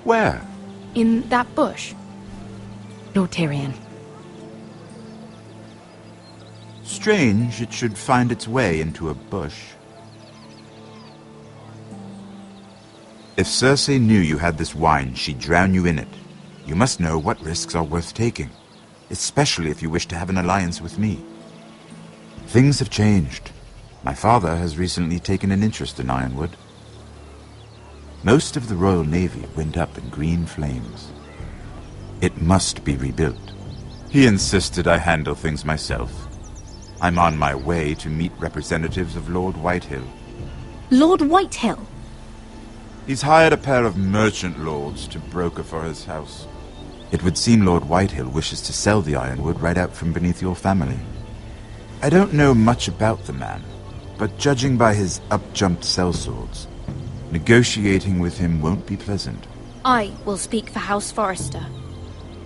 Where? In that bush. Lord Tyrion. Strange it should find its way into a bush. If Cersei knew you had this wine, she'd drown you in it. You must know what risks are worth taking, especially if you wish to have an alliance with me. Things have changed. My father has recently taken an interest in Ironwood. Most of the Royal Navy went up in green flames. It must be rebuilt. He insisted I handle things myself. I'm on my way to meet representatives of Lord Whitehill. Lord Whitehill? He's hired a pair of merchant lords to broker for his house. It would seem Lord Whitehill wishes to sell the Ironwood right out from beneath your family. I don't know much about the man, but judging by his up-jumped sellswords, negotiating with him won't be pleasant. I will speak for House Forrester.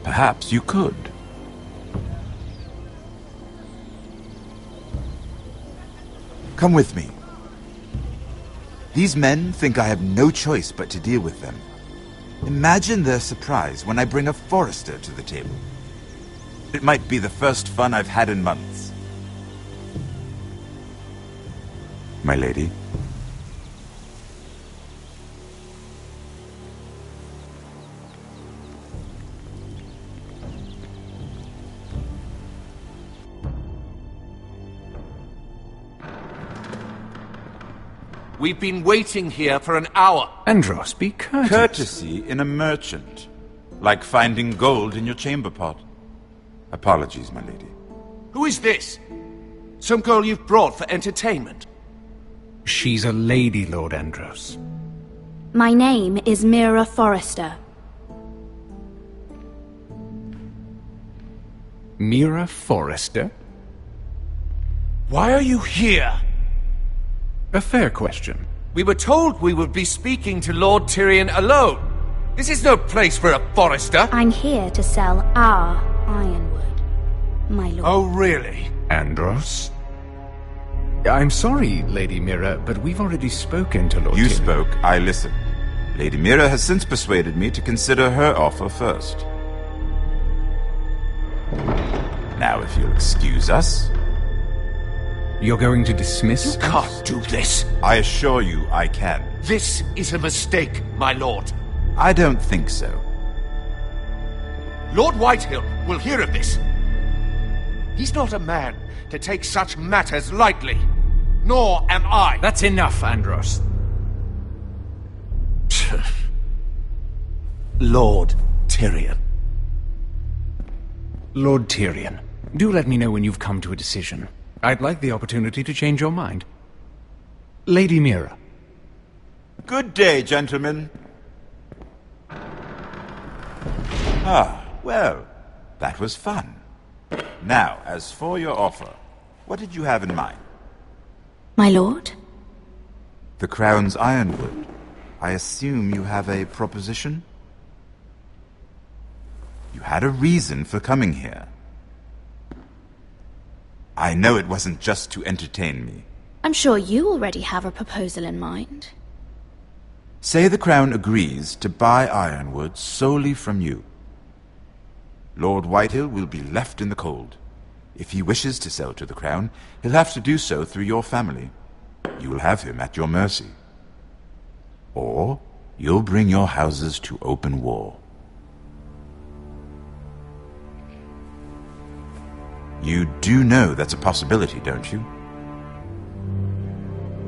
Perhaps you could. Come with me. These men think I have no choice but to deal with them. Imagine their surprise when I bring a Forrester to the table. It might be the first fun I've had in months. My lady. We've been waiting here for an hour. Andros, be courteous. Courtesy in a merchant. Like finding gold in your chamber pot. Apologies, my lady. Who is this? Some girl you've brought for entertainment? She's a lady, Lord Andros. My name is Mira Forrester. Mira Forrester? Why are you here? A fair question. We were told we would be speaking to Lord Tyrion alone. This is no place for a Forrester. I'm here to sell our Ironwood, my lord. Oh, really? Andros? I'm sorry, Lady Mira, but we've already spoken to Lord You Tyrion. spoke, I listened. Lady Mira has since persuaded me to consider her offer first. Now, if you'll excuse us... You're going to dismiss You can't do this. I assure you I can. This is a mistake, my lord. I don't think so. Lord Whitehill will hear of this. He's not a man to take such matters lightly. Nor am I. That's enough, Andros. Lord Tyrion. Lord Tyrion, do let me know when you've come to a decision. I'd like the opportunity to change your mind. Lady Mira. Good day, gentlemen. Ah, well, that was fun. Now, as for your offer, what did you have in mind? My lord? The Crown's Ironwood. I assume you have a proposition? You had a reason for coming here. I know it wasn't just to entertain me. I'm sure you already have a proposal in mind. Say the Crown agrees to buy Ironwood solely from you. Lord Whitehill will be left in the cold. If he wishes to sell to the Crown, he'll have to do so through your family. You will have him at your mercy. Or you'll bring your houses to open war. You do know that's a possibility, don't you?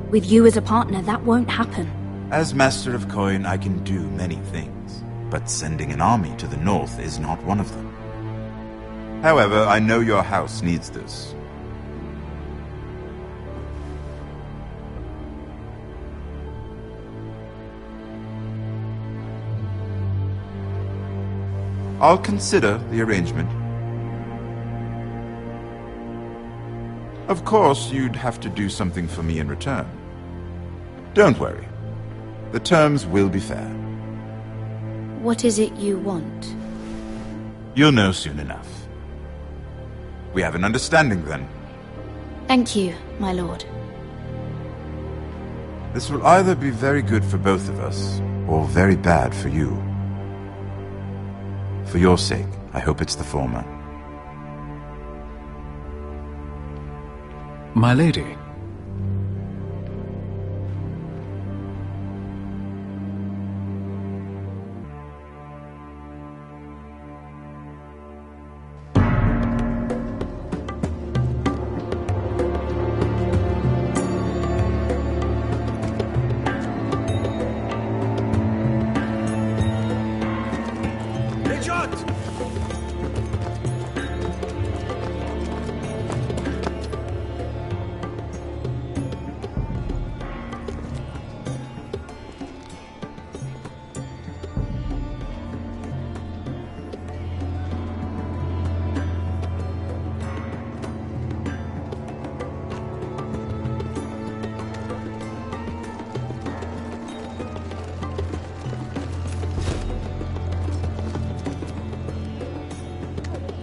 With you as a partner, that won't happen. As Master of Coin, I can do many things, but sending an army to the north is not one of them. However, I know your house needs this. I'll consider the arrangement. Of course, you'd have to do something for me in return. Don't worry. The terms will be fair. What is it you want? You'll know soon enough. We have an understanding, then. Thank you, my lord. This will either be very good for both of us, or very bad for you. For your sake, I hope it's the former. My lady.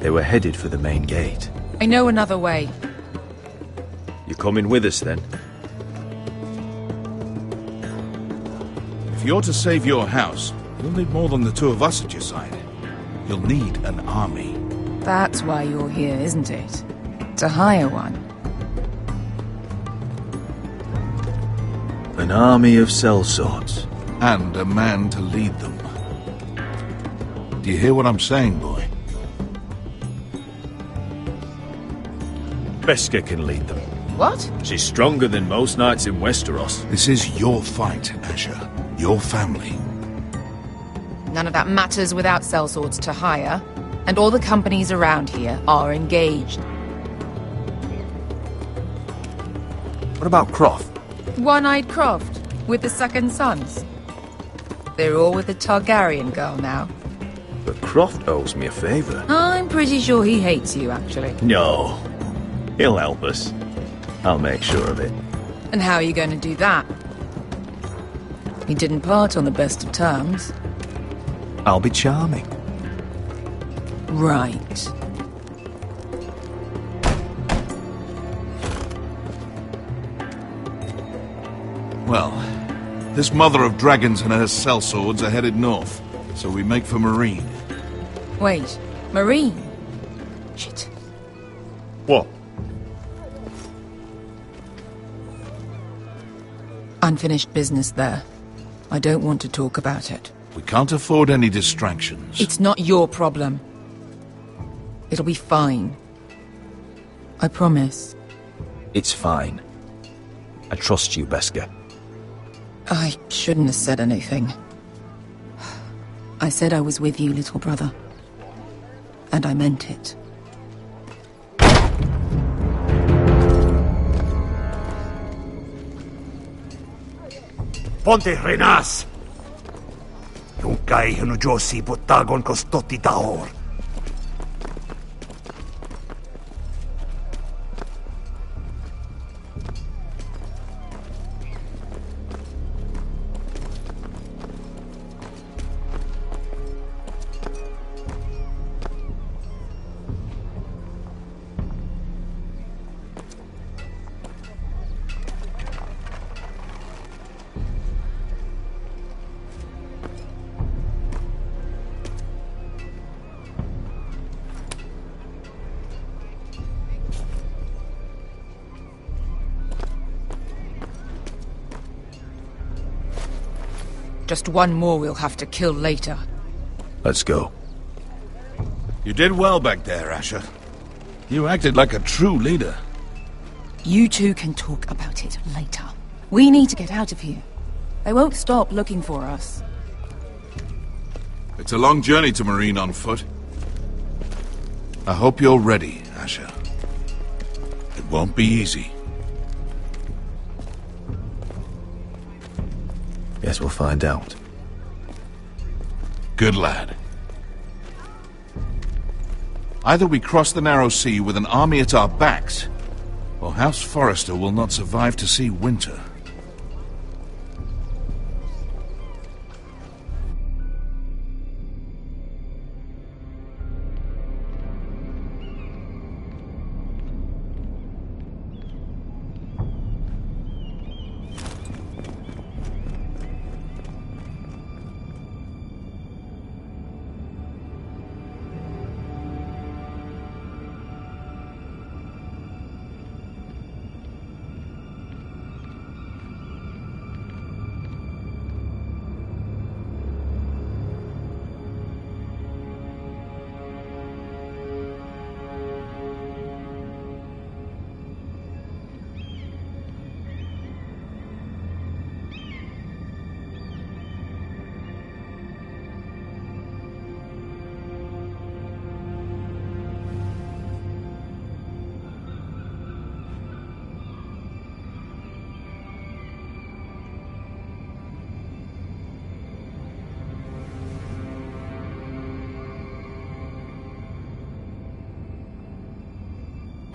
They were headed for the main gate. I know another way. You coming with us, then? If you're to save your house, you'll need more than the two of us at your side. You'll need an army. That's why you're here, isn't it? To hire one. An army of sellswords. And a man to lead them. Do you hear what I'm saying, boy? Beskha can lead them. What? She's stronger than most knights in Westeros. This is your fight, Asher. Your family. None of that matters without sellswords to hire, and all the companies around here are engaged. What about Croft? One-eyed Croft, with the second sons. They're all with the Targaryen girl now. But Croft owes me a favour. I'm pretty sure he hates you, actually. No. He'll help us. I'll make sure of it. And how are you going to do that? He didn't part on the best of terms. I'll be charming. Right. Well, this mother of dragons and her sellswords are headed north, so we make for Marine. Wait, Marine? Shit. What? Unfinished business there. I don't want to talk about it. We can't afford any distractions. It's not your problem. It'll be fine. I promise. It's fine. I trust you, Beskar. I shouldn't have said anything. I said I was with you, little brother. And I meant it. Ponte Renas! Yung kay Josi Butagon Kostoti Taor. Just one more we'll have to kill later. Let's go. You did well back there, Asher. You acted like a true leader. You two can talk about it later. We need to get out of here. They won't stop looking for us. It's a long journey to Marine on foot. I hope you're ready, Asher. It won't be easy. Guess we'll find out. Good lad. Either we cross the narrow sea with an army at our backs, or House Forrester will not survive to see winter.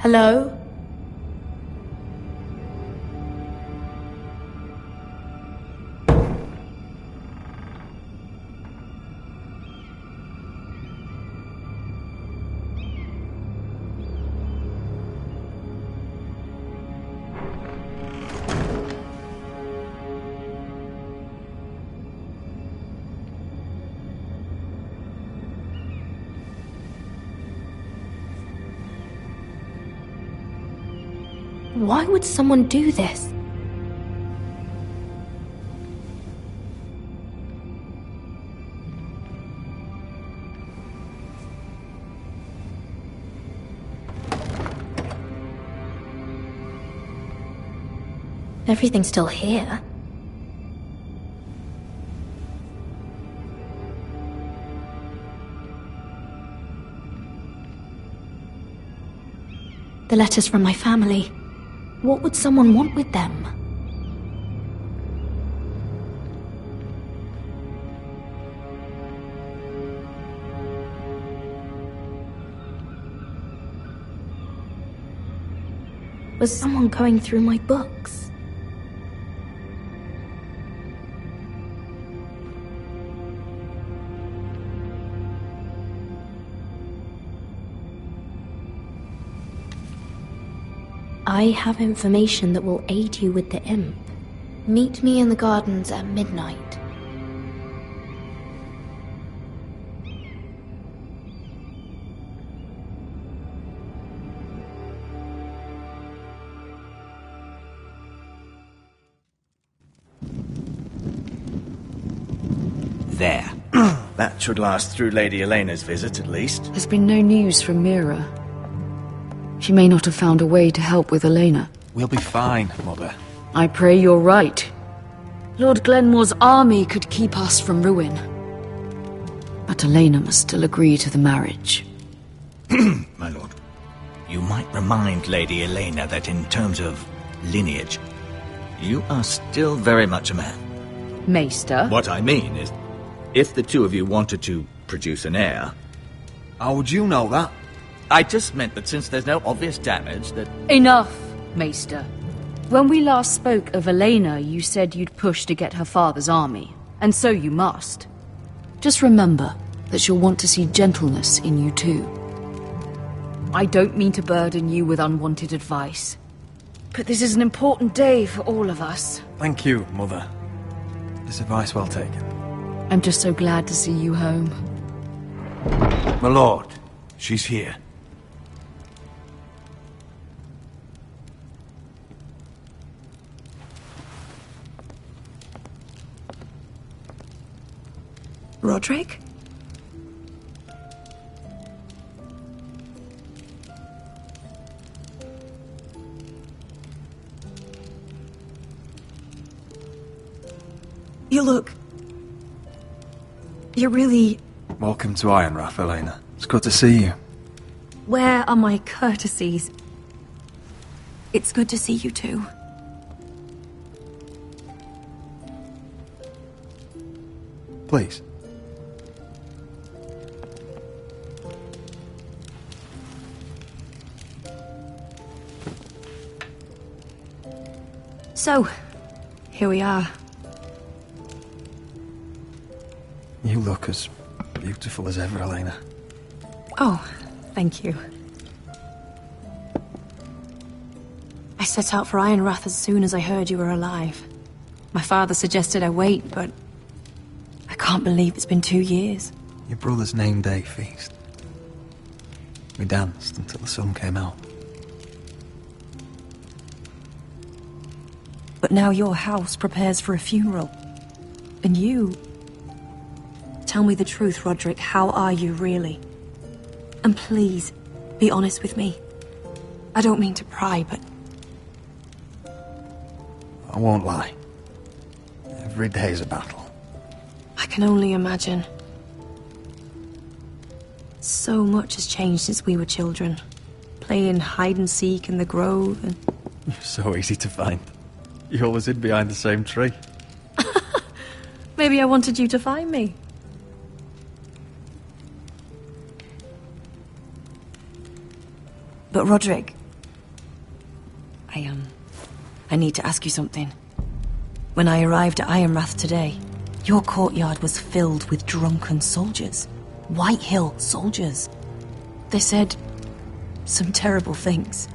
Hello? Why would someone do this? Everything's still here. The letters from my family. What would someone want with them? Was someone going through my books? I have information that will aid you with the imp. Meet me in the gardens at midnight. There. That should last through Lady Elena's visit, at least. There's been no news from Mira. She may not have found a way to help with Elena. We'll be fine, Mother. I pray you're right. Lord Glenmore's army could keep us from ruin. But Elena must still agree to the marriage. My lord, you might remind Lady Elena that in terms of lineage, you are still very much a man. Maester? What I mean is, if the two of you wanted to produce an heir... How would you know that? I just meant that since there's no obvious damage, that... Enough, Maester. When we last spoke of Elena, you said you'd push to get her father's army. And so you must. Just remember that she'll want to see gentleness in you too. I don't mean to burden you with unwanted advice. But this is an important day for all of us. Thank you, Mother. This advice well taken. I'm just so glad to see you home. My lord, she's here. Roderick? You look... You're really... Welcome to Ironrath, Elena. It's good to see you. Where are my courtesies? It's good to see you too. Please. So, here we are. You look as beautiful as ever, Elena. Oh, thank you. I set out for Ironrath as soon as I heard you were alive. My father suggested I wait, but I can't believe it's been 2 years. Your brother's name day feast. We danced until the sun came out. But now your house prepares for a funeral. And you... Tell me the truth, Roderick. How are you, really? And please, be honest with me. I don't mean to pry, but... I won't lie. Every day's a battle. I can only imagine. So much has changed since we were children. Playing hide-and-seek in the grove and... You're so easy to find. You always hid behind the same tree. Maybe I wanted you to find me. But Roderick... I need to ask you something. When I arrived at Ironrath today, your courtyard was filled with drunken soldiers. White Hill soldiers. They said some terrible things.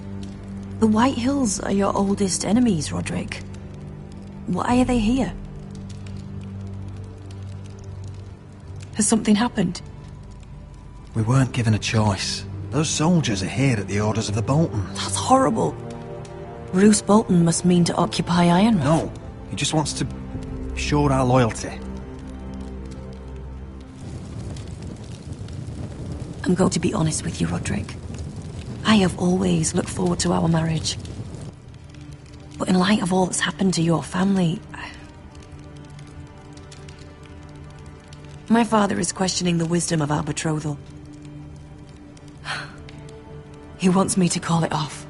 The White Hills are your oldest enemies, Roderick. Why are they here? Has something happened? We weren't given a choice. Those soldiers are here at the orders of the Boltons. That's horrible. Roose Bolton must mean to occupy Ironrath. No, he just wants to show our loyalty. I'm going to be honest with you, Roderick. I have always looked forward to our marriage. But in light of all that's happened to your family... My father is questioning the wisdom of our betrothal. He wants me to call it off.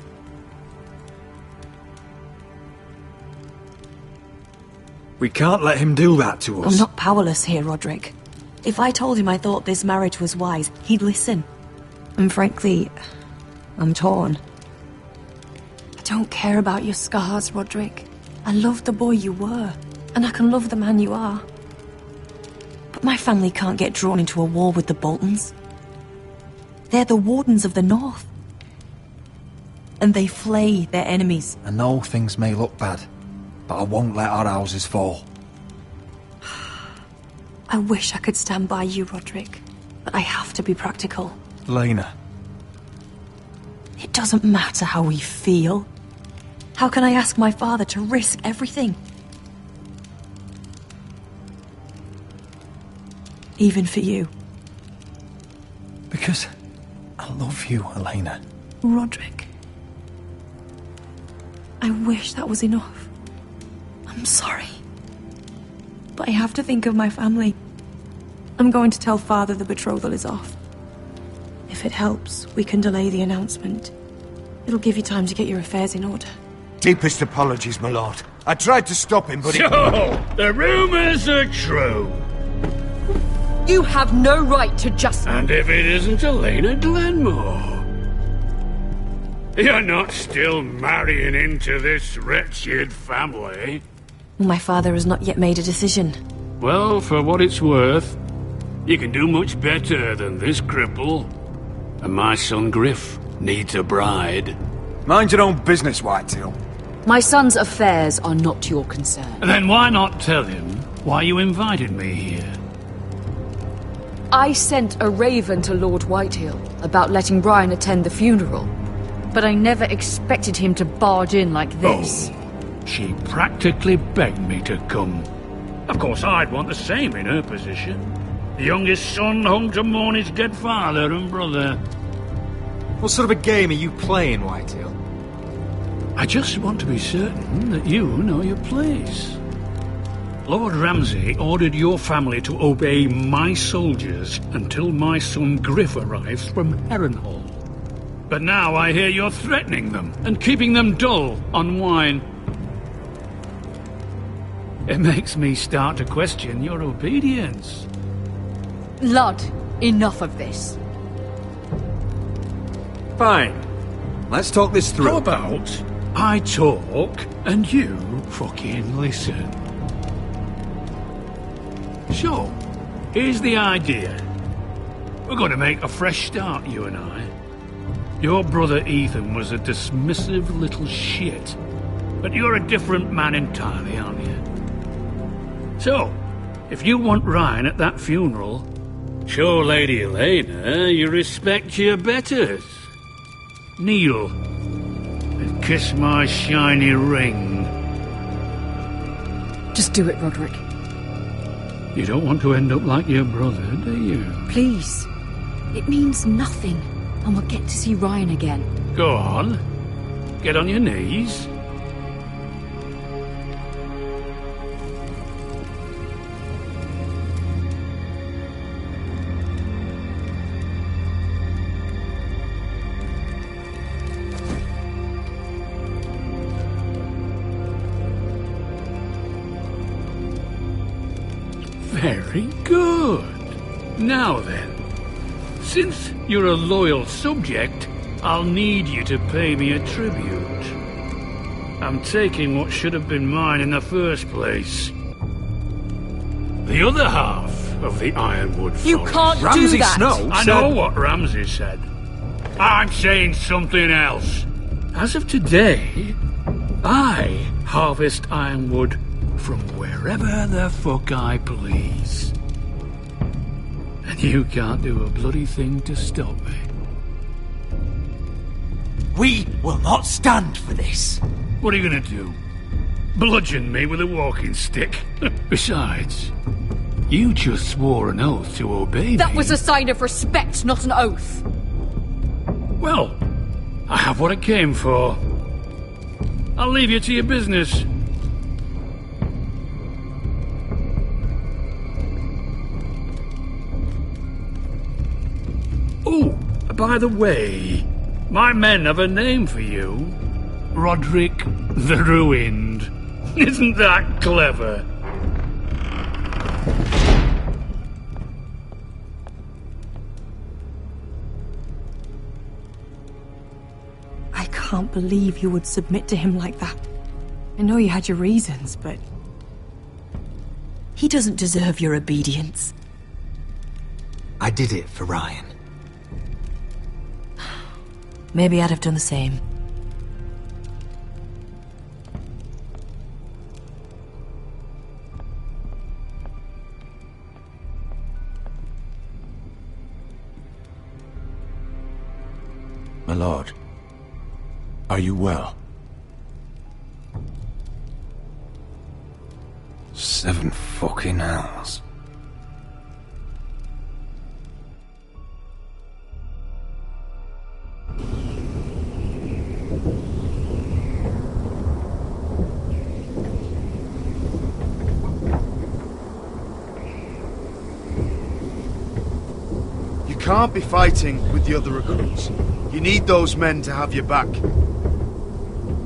We can't let him do that to us. I'm not powerless here, Roderick. If I told him I thought this marriage was wise, he'd listen. And frankly, I'm torn. I don't care about your scars, Roderick. I love the boy you were, and I can love the man you are. But my family can't get drawn into a war with the Boltons. They're the Wardens of the North. And they flay their enemies. And though things may look bad, but I won't let our houses fall. I wish I could stand by you, Roderick, but I have to be practical. Lena. It doesn't matter how we feel. How can I ask my father to risk everything? Even for you. Because I love you, Elena. Roderick. I wish that was enough. I'm sorry. But I have to think of my family. I'm going to tell Father the betrothal is off. If it helps, we can delay the announcement. It'll give you time to get your affairs in order. Deepest apologies, my lord. I tried to stop him, but he... So, the rumours are true. You have no right to just... And if it isn't Elena Glenmore? You're not still marrying into this wretched family? My father has not yet made a decision. Well, for what it's worth, you can do much better than this cripple. And my son Griff needs a bride. Mind your own business, Whitetail. My son's affairs are not your concern. Then why not tell him why you invited me here? I sent a raven to Lord Whitehill about letting Brian attend the funeral, but I never expected him to barge in like this. Oh, she practically begged me to come. Of course, I'd want the same in her position. The youngest son home to mourn his dead father and brother. What sort of a game are you playing, Whitetail? I just want to be certain that you know your place. Lord Ramsay ordered your family to obey my soldiers until my son Griff arrives from Harrenhal. But now I hear you're threatening them and keeping them dull on wine. It makes me start to question your obedience. Lud, enough of this. Fine. Let's talk this through. How about I talk and you fucking listen? So, here's the idea. We're going to make a fresh start, you and I. Your brother Ethan was a dismissive little shit. But you're a different man entirely, aren't you? So, if you want Ryan at that funeral, show Lady Elena you respect your betters. Kneel and kiss my shiny ring. Just do it, Roderick. You don't want to end up like your brother, do you? Please. It means nothing, and we'll get to see Ryan again. Go on. Get on your knees. Very good. Now then, since you're a loyal subject, I'll need you to pay me a tribute. I'm taking what should have been mine in the first place. The other half of the Ironwood Forest. You can't do that! I know what Ramsay said. I'm saying something else. As of today, I harvest ironwood from wherever the fuck I please. And you can't do a bloody thing to stop me. We will not stand for this. What are you gonna do? Bludgeon me with a walking stick? Besides, you just swore an oath to obey me. That was a sign of respect, not an oath. Well, I have what I came for. I'll leave you to your business. Oh, by the way, my men have a name for you. Roderick the Ruined. Isn't that clever? I can't believe you would submit to him like that. I know you had your reasons, but... he doesn't deserve your obedience. I did it for Ryan. Maybe I'd have done the same. My lord, are you well? 7 fucking hours. You can't be fighting with the other recruits. You need those men to have your back.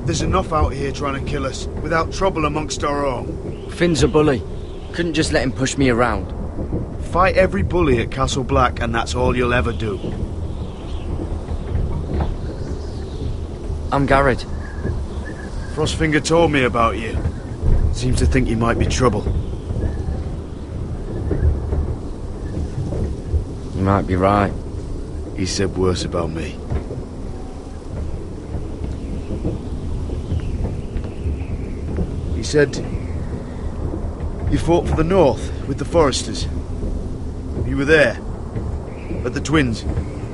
There's enough out here trying to kill us, without trouble amongst our own. Finn's a bully. Couldn't just let him push me around. Fight every bully at Castle Black, and that's all you'll ever do. I'm Garrett. Frostfinger told me about you. Seems to think you might be trouble. You might be right. He said worse about me. He said you fought for the North with the Foresters. You were there at the Twins.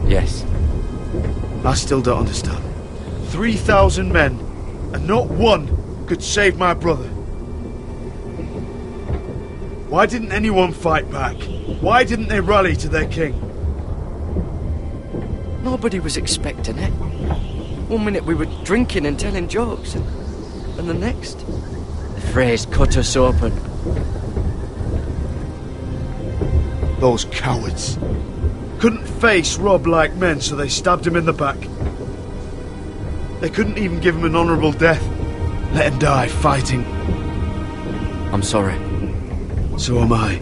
Yes. I still don't understand. 3,000 men, and not one could save my brother. Why didn't anyone fight back? Why didn't they rally to their king? Nobody was expecting it. 1 minute we were drinking and telling jokes, and the next, the Freys cut us open. Those cowards. Couldn't face Rob like men, so they stabbed him in the back. They couldn't even give him an honourable death. Let him die fighting. I'm sorry. So am I.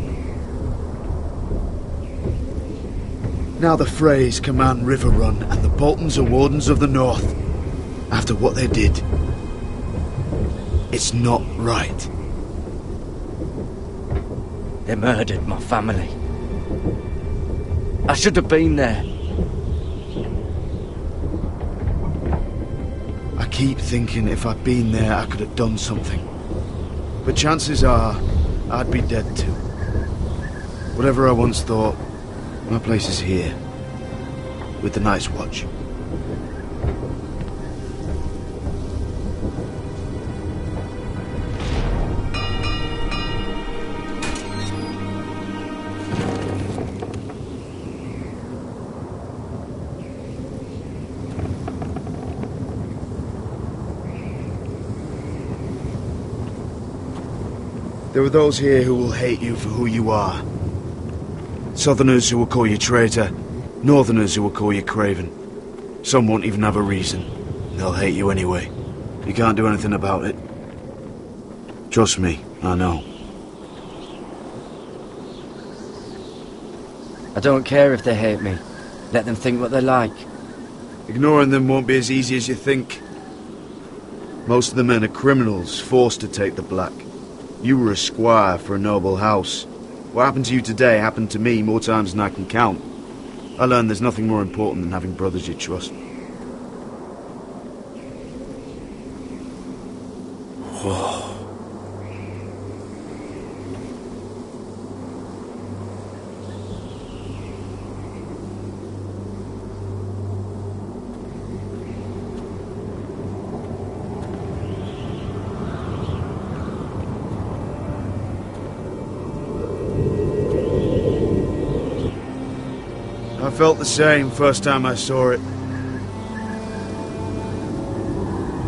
Now the Freys command River Run, and the Boltons are Wardens of the North. After what they did. It's not right. They murdered my family. I should have been there. I keep thinking if I'd been there, I could have done something. But chances are, I'd be dead too. Whatever I once thought, my place is here. With the Night's Watch. There are those here who will hate you for who you are. Southerners who will call you traitor, Northerners who will call you craven. Some won't even have a reason. They'll hate you anyway. You can't do anything about it. Trust me, I know. I don't care if they hate me. Let them think what they like. Ignoring them won't be as easy as you think. Most of the men are criminals, forced to take the black. You were a squire for a noble house. What happened to you today happened to me more times than I can count. I learned there's nothing more important than having brothers you trust. Whoa. I felt the same first time I saw it.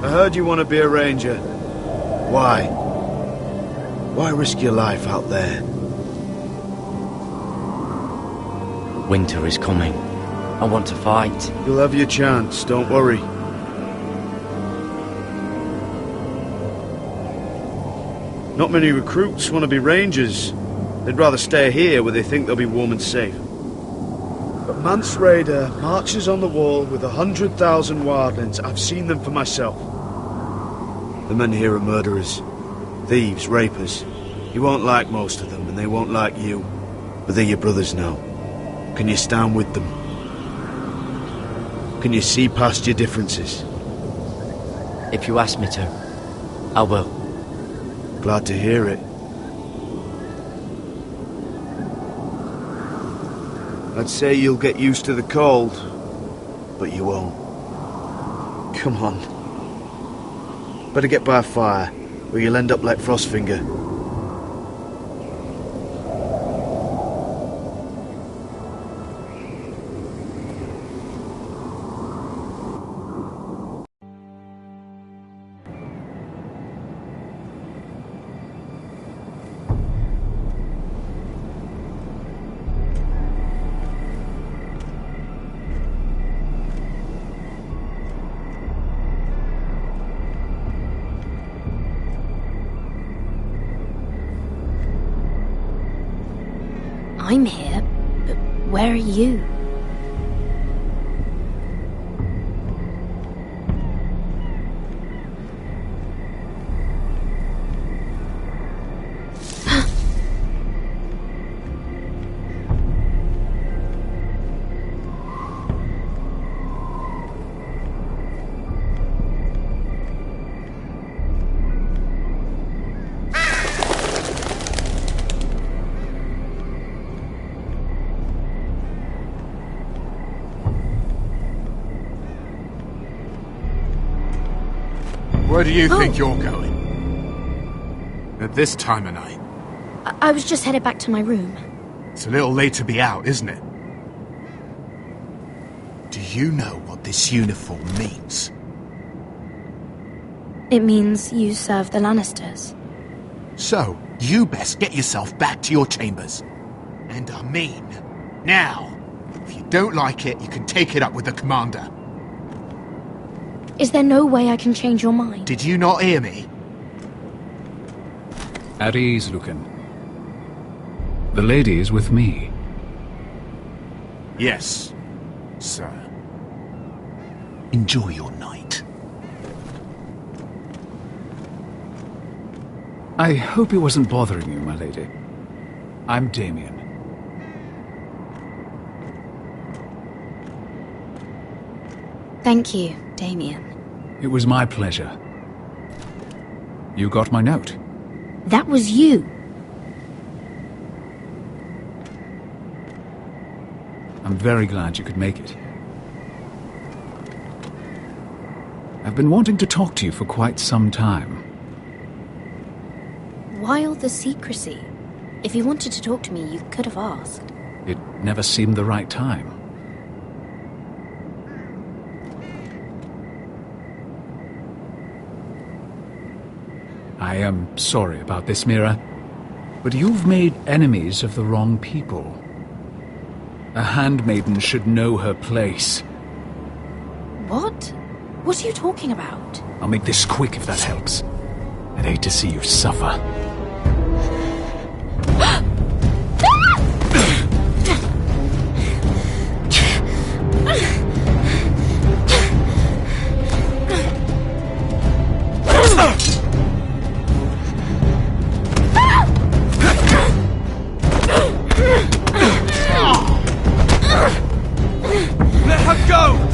I heard you want to be a ranger. Why? Why risk your life out there? Winter is coming. I want to fight. You'll have your chance, don't worry. Not many recruits want to be rangers. They'd rather stay here where they think they'll be warm and safe. But Mance Raider marches on the wall with 100,000 wildlings. I've seen them for myself. The men here are murderers. Thieves, rapers. You won't like most of them, and they won't like you. But they're your brothers now. Can you stand with them? Can you see past your differences? If you ask me to, I will. Glad to hear it. I'd say you'll get used to the cold, but you won't. Come on. Better get by a fire, or you'll end up like Frostfinger. I'm here, but where are you? Where do you think you're going? At this time of night? I was just headed back to my room. It's a little late to be out, isn't it? Do you know what this uniform means? It means you serve the Lannisters. So, you best get yourself back to your chambers. And I mean, now. If you don't like it, you can take it up with the commander. Is there no way I can change your mind? Did you not hear me? At ease, Lucan. The lady is with me. Yes, sir. Enjoy your night. I hope it wasn't bothering you, my lady. I'm Damien. Thank you, Damien. It was my pleasure. You got my note. That was you. I'm very glad you could make it. I've been wanting to talk to you for quite some time. Why all the secrecy? If you wanted to talk to me, you could have asked. It never seemed the right time. I am sorry about this, Mira, but you've made enemies of the wrong people. A handmaiden should know her place. What? What are you talking about? I'll make this quick if that helps. I'd hate to see you suffer. Let her go!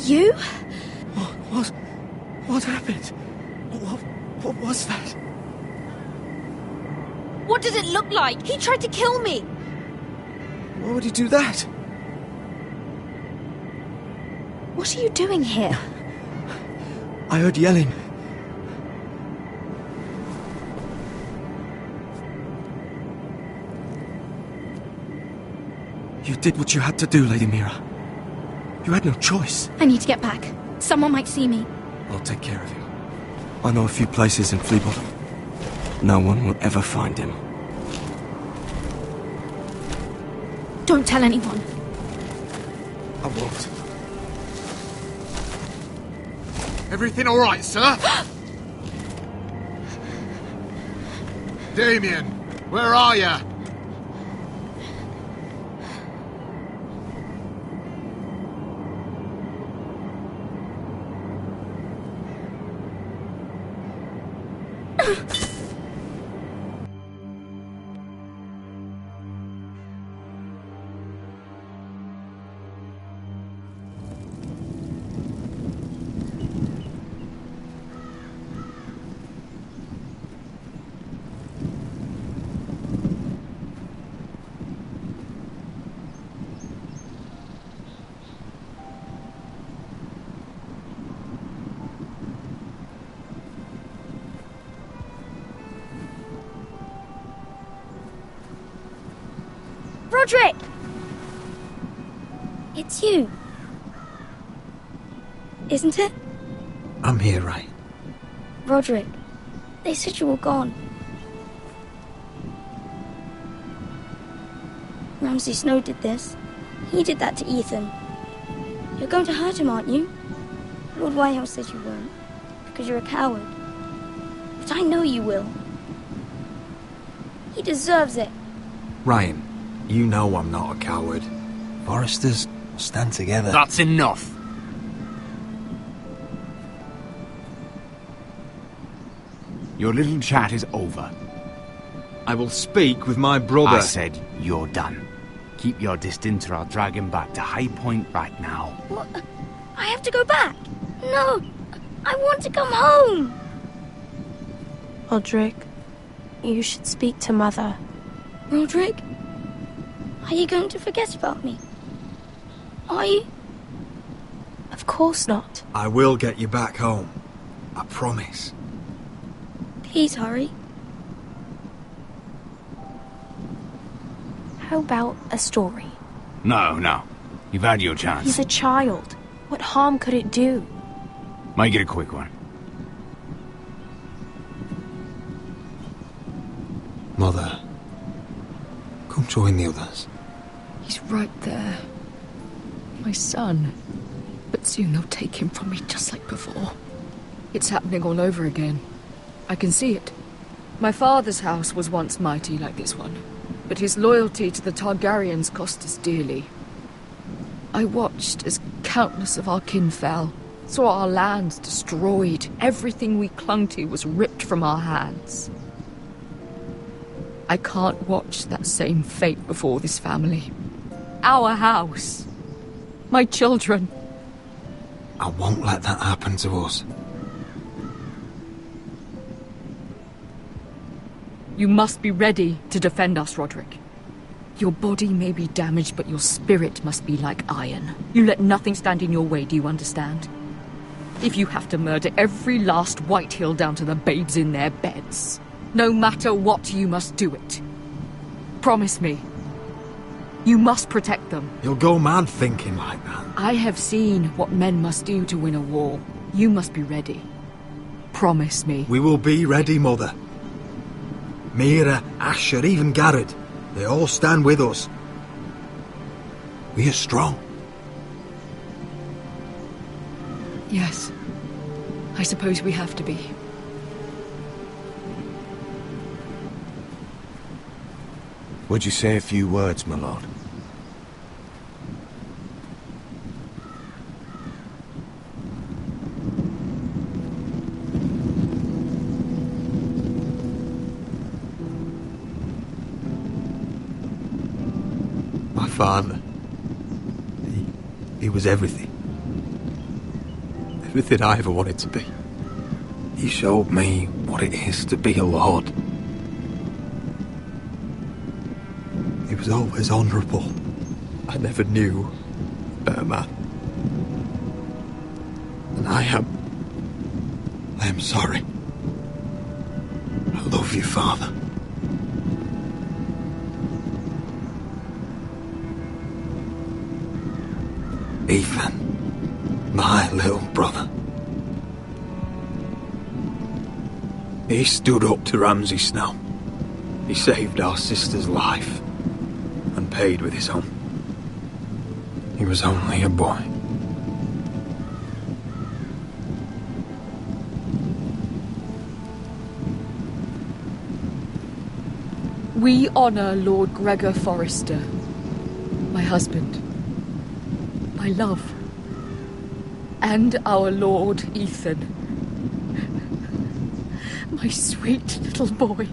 You? What happened? What was that? What does it look like? He tried to kill me! Why would he do that? What are you doing here? I heard yelling. You did what you had to do, Lady Mira. You had no choice. I need to get back. Someone might see me. I'll take care of you. I know a few places in Fleabottom. No one will ever find him. Don't tell anyone. I won't. Everything all right, sir? Damien, where are you? Roderick! It's you. Isn't it? I'm here, right? Roderick, they said you were gone. Ramsay Snow did this. He did that to Ethan. You're going to hurt him, aren't you? Lord Whitehouse says you won't, because you're a coward. But I know you will. He deserves it. Ryan, you know I'm not a coward. Foresters stand together. That's enough. Your little chat is over. I will speak with my brother. I said you're done. Keep your distance or I'll drag him back to High Point right now. What? I have to go back. No, I want to come home. Roderick, you should speak to Mother. Roderick, are you going to forget about me? Are you? Of course not. I will get you back home. I promise. Please hurry. How about a story? No. You've had your chance. He's a child. What harm could it do? Make it a quick one. Mother, come join the others. He's right there. My son. But soon they'll take him from me just like before. It's happening all over again. I can see it. My father's house was once mighty like this one, but his loyalty to the Targaryens cost us dearly. I watched as countless of our kin fell, saw our lands destroyed, everything we clung to was ripped from our hands. I can't watch that same fate before this family. Our house. My children. I won't let that happen to us. You must be ready to defend us, Roderick. Your body may be damaged, but your spirit must be like iron. You let nothing stand in your way, do you understand? If you have to murder every last Whitehill down to the babes in their beds, no matter what, you must do it. Promise me. You must protect them. You'll go mad thinking like that. I have seen what men must do to win a war. You must be ready. Promise me. We will be ready, Mother. Mira, Asher, even Garrett. They all stand with us. We are strong. Yes. I suppose we have to be. Would you say a few words, my lord? My father. He was everything. Everything I ever wanted to be. He showed me what it is to be a lord. He was always honourable. I never knew a better man. And I am sorry. I love you, Father. Ethan, my little brother. He stood up to Ramsay Snow. He saved our sister's life and paid with his own. He was only a boy. We honour Lord Gregor Forrester, my husband, my love, and our Lord Ethan, my sweet little boy.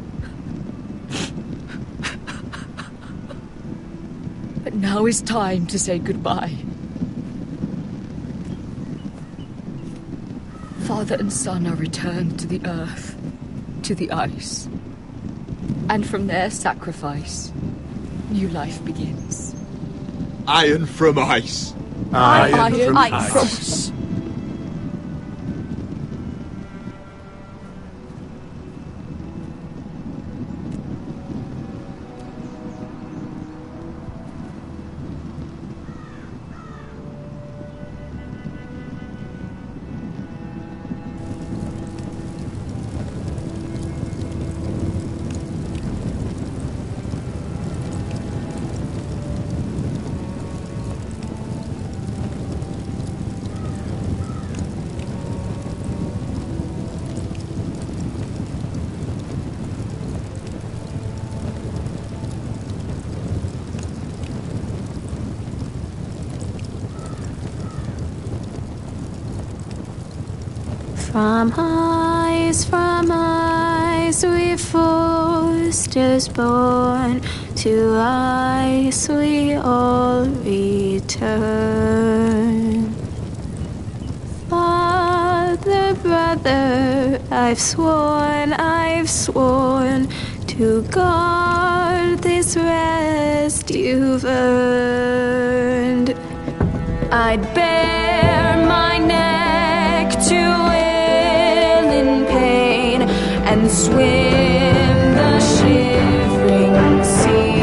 But now is time to say goodbye. Father and son are returned to the earth, to the ice. And from their sacrifice, new life begins. Iron from ice. Iron from ice. From ice we foresters born, to ice we all return. Father, brother, I've sworn to guard this rest you've earned. I'd bare my neck to wail in pain and swim the shivering sea.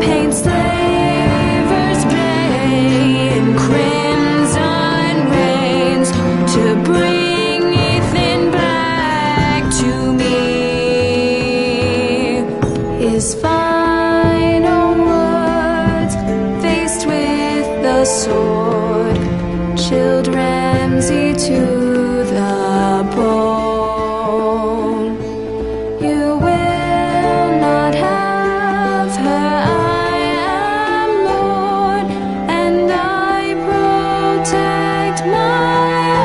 Paint slavers play in crimson rains to bring Ethan back to me. His final words, faced with the sword, chilled Ramsay to the bone. You will not have her, I am Lord, and I protect my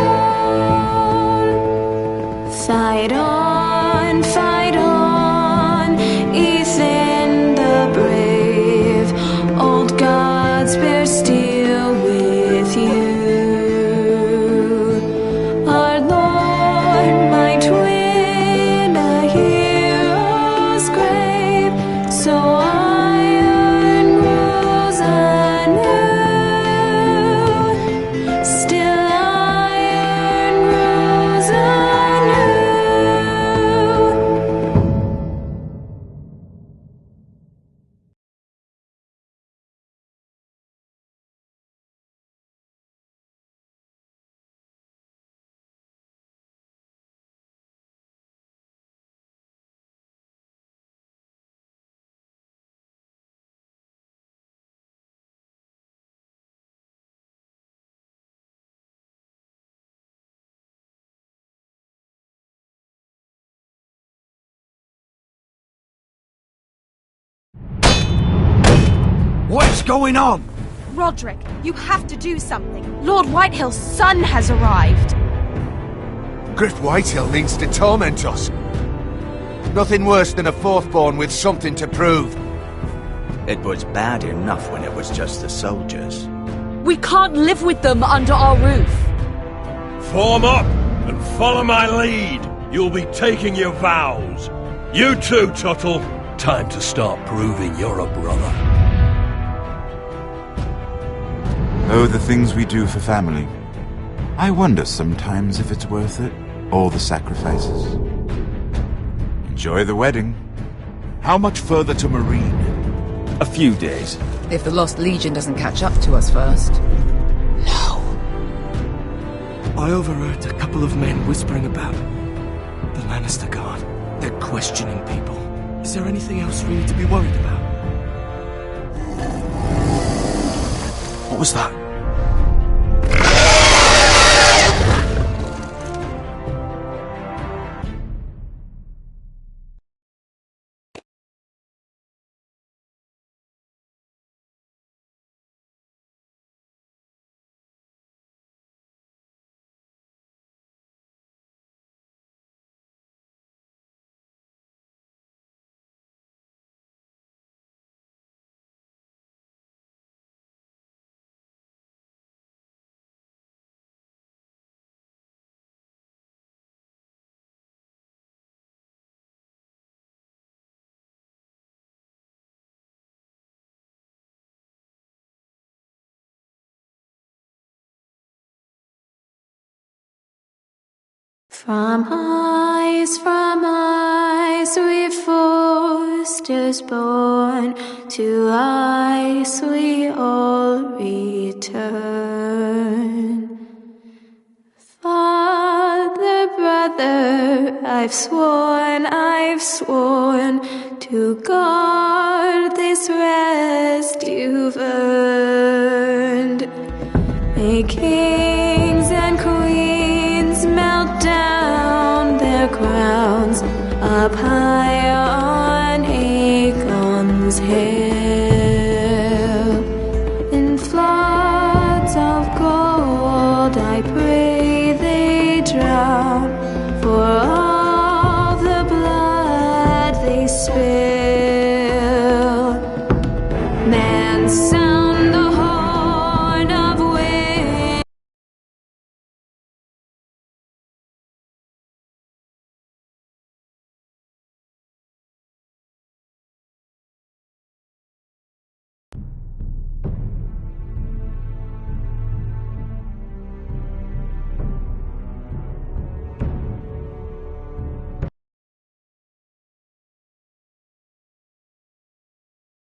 own. Fight on, Ethan the brave. Old gods bear steel with you. Our Lord might win a hero's grave, so iron grows anew. Still iron grows anew. What's going on? Roderick, you have to do something. Lord Whitehill's son has arrived. Griff Whitehill means to torment us. Nothing worse than a fourthborn with something to prove. It was bad enough when it was just the soldiers. We can't live with them under our roof. Form up and follow my lead. You'll be taking your vows. You too, Tuttle. Time to start proving you're a brother. Oh, the things we do for family. I wonder sometimes if it's worth it, all the sacrifices. Enjoy the wedding. How much further to Marine? A few days. If the Lost Legion doesn't catch up to us first. I overheard a couple of men whispering about the Lannister Guard. They're questioning people. Is there anything else really to be worried about? What was that? From ice we foresters born, to ice we all return. Father, brother, I've sworn to guard this rest you've earned. May kings and queens melt down their crowns up high on Aegon's hill. In floods of gold I pray soon.